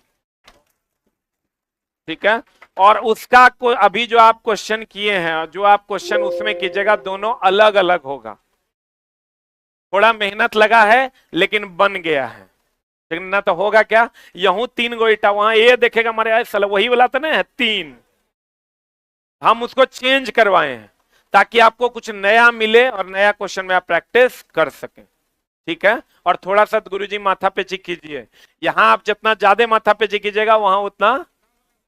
ठीक है। और उसका अभी जो आप क्वेश्चन किए हैं, जो आप क्वेश्चन उसमें कीजिएगा, दोनों अलग अलग होगा। थोड़ा मेहनत लगा है लेकिन बन गया है, लेकिन ना तो होगा क्या, यहूं 3 गो ईटा, वहां ये देखेगा हमारे साला वही वाला तो नहीं है 3, हम उसको चेंज करवाए हैं ताकि आपको कुछ नया मिले और नया क्वेश्चन में आप प्रैक्टिस कर सकें, ठीक है। और थोड़ा सा गुरुजी माथा पेची कीजिए, यहां आप जितना ज्यादा माथा पेची कीजिएगा वहां उतना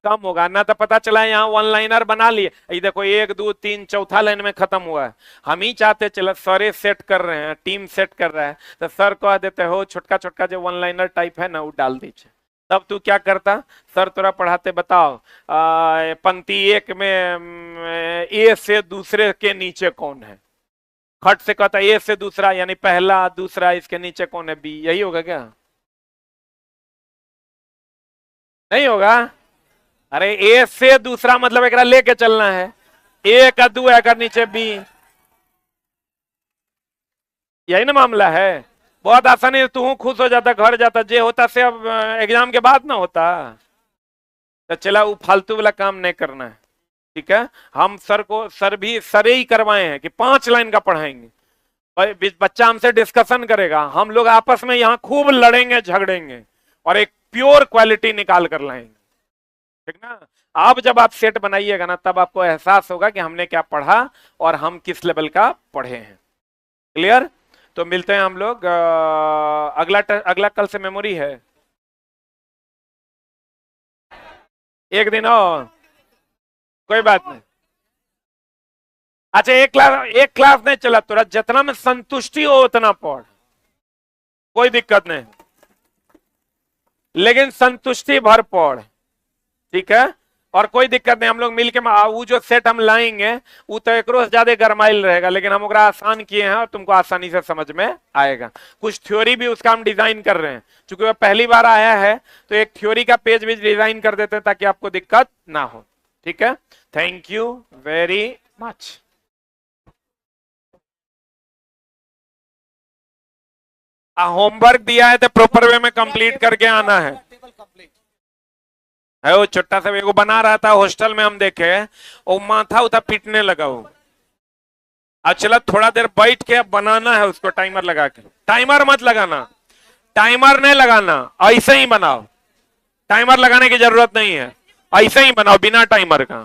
कम होगा। ना तो पता चला यहाँ 1 लाइनर बना लिए, ये देखो 1 2 3 चौथा लाइन में खत्म हुआ है। हम ही चाहते चलो सर सेट कर रहे हैं, टीम सेट कर रहा है, तो सर कह देते हो छोटका छोटका जो 1 लाइनर टाइप है ना वो डाल दीजिए। तब तू क्या करता, सर तोरा पढ़ाते बताओ पंक्ति 1 में ए से दूसरे के नीचे कौन है, खट से कहता ए से दूसरा यानी पहला दूसरा, इसके नीचे कौन है बी, यही होगा क्या, नहीं होगा। अरे ए से दूसरा मतलब एक लेके चलना है, ए का 2 है, नीचे बी, यही ना मामला है। बहुत आसानी से तू खुश हो जाता, घर जाता, जे होता से अब एग्जाम के बाद ना होता। तो चला वो फालतू वाला काम नहीं करना है, ठीक है। हम सर ही करवाए हैं कि 5 लाइन का पढ़ाएंगे, बच्चा हमसे डिस्कशन करेगा, हम लोग आपस में यहाँ खूब लड़ेंगे झगड़ेंगे और एक प्योर क्वालिटी निकाल कर लाएंगे, ठीक ना। अब जब आप सेट बनाइएगा ना, तब आपको एहसास होगा कि हमने क्या पढ़ा और हम किस लेवल का पढ़े हैं। क्लियर। तो मिलते हैं हम लोग अगला कल से मेमोरी है, एक दिन और, कोई बात नहीं। अच्छा, एक क्लास नहीं चला, तोरा जितना में संतुष्टि हो उतना पढ़, कोई दिक्कत नहीं, लेकिन संतुष्टि भर पढ़, ठीक है। और कोई दिक्कत नहीं, हम लोग मिलके वो जो सेट हम लाएंगे वो तो एक से ज्यादा गरमाइल रहेगा, लेकिन हम ओकरा आसान किए हैं और तुमको आसानी से समझ में आएगा। कुछ थ्योरी भी उसका हम डिजाइन कर रहे हैं, चूंकि वह पहली बार आया है तो एक थ्योरी का पेज भी डिजाइन कर देते हैं ताकि आपको दिक्कत ना हो, ठीक है। Thank you very much. Homework दिया है तो प्रॉपर वे में कंप्लीट करके आना है। वो छोटा सा एगो बना रहा था हॉस्टल में, हम देखे वो माथा उथा पीटने लगा वो। अच्छा थोड़ा देर बैठ के बनाना है उसको, टाइमर लगा के। टाइमर मत लगाना, टाइमर नहीं लगाना, ऐसे ही बनाओ, टाइमर लगाने की जरूरत नहीं है, ऐसे ही बनाओ बिना टाइमर का।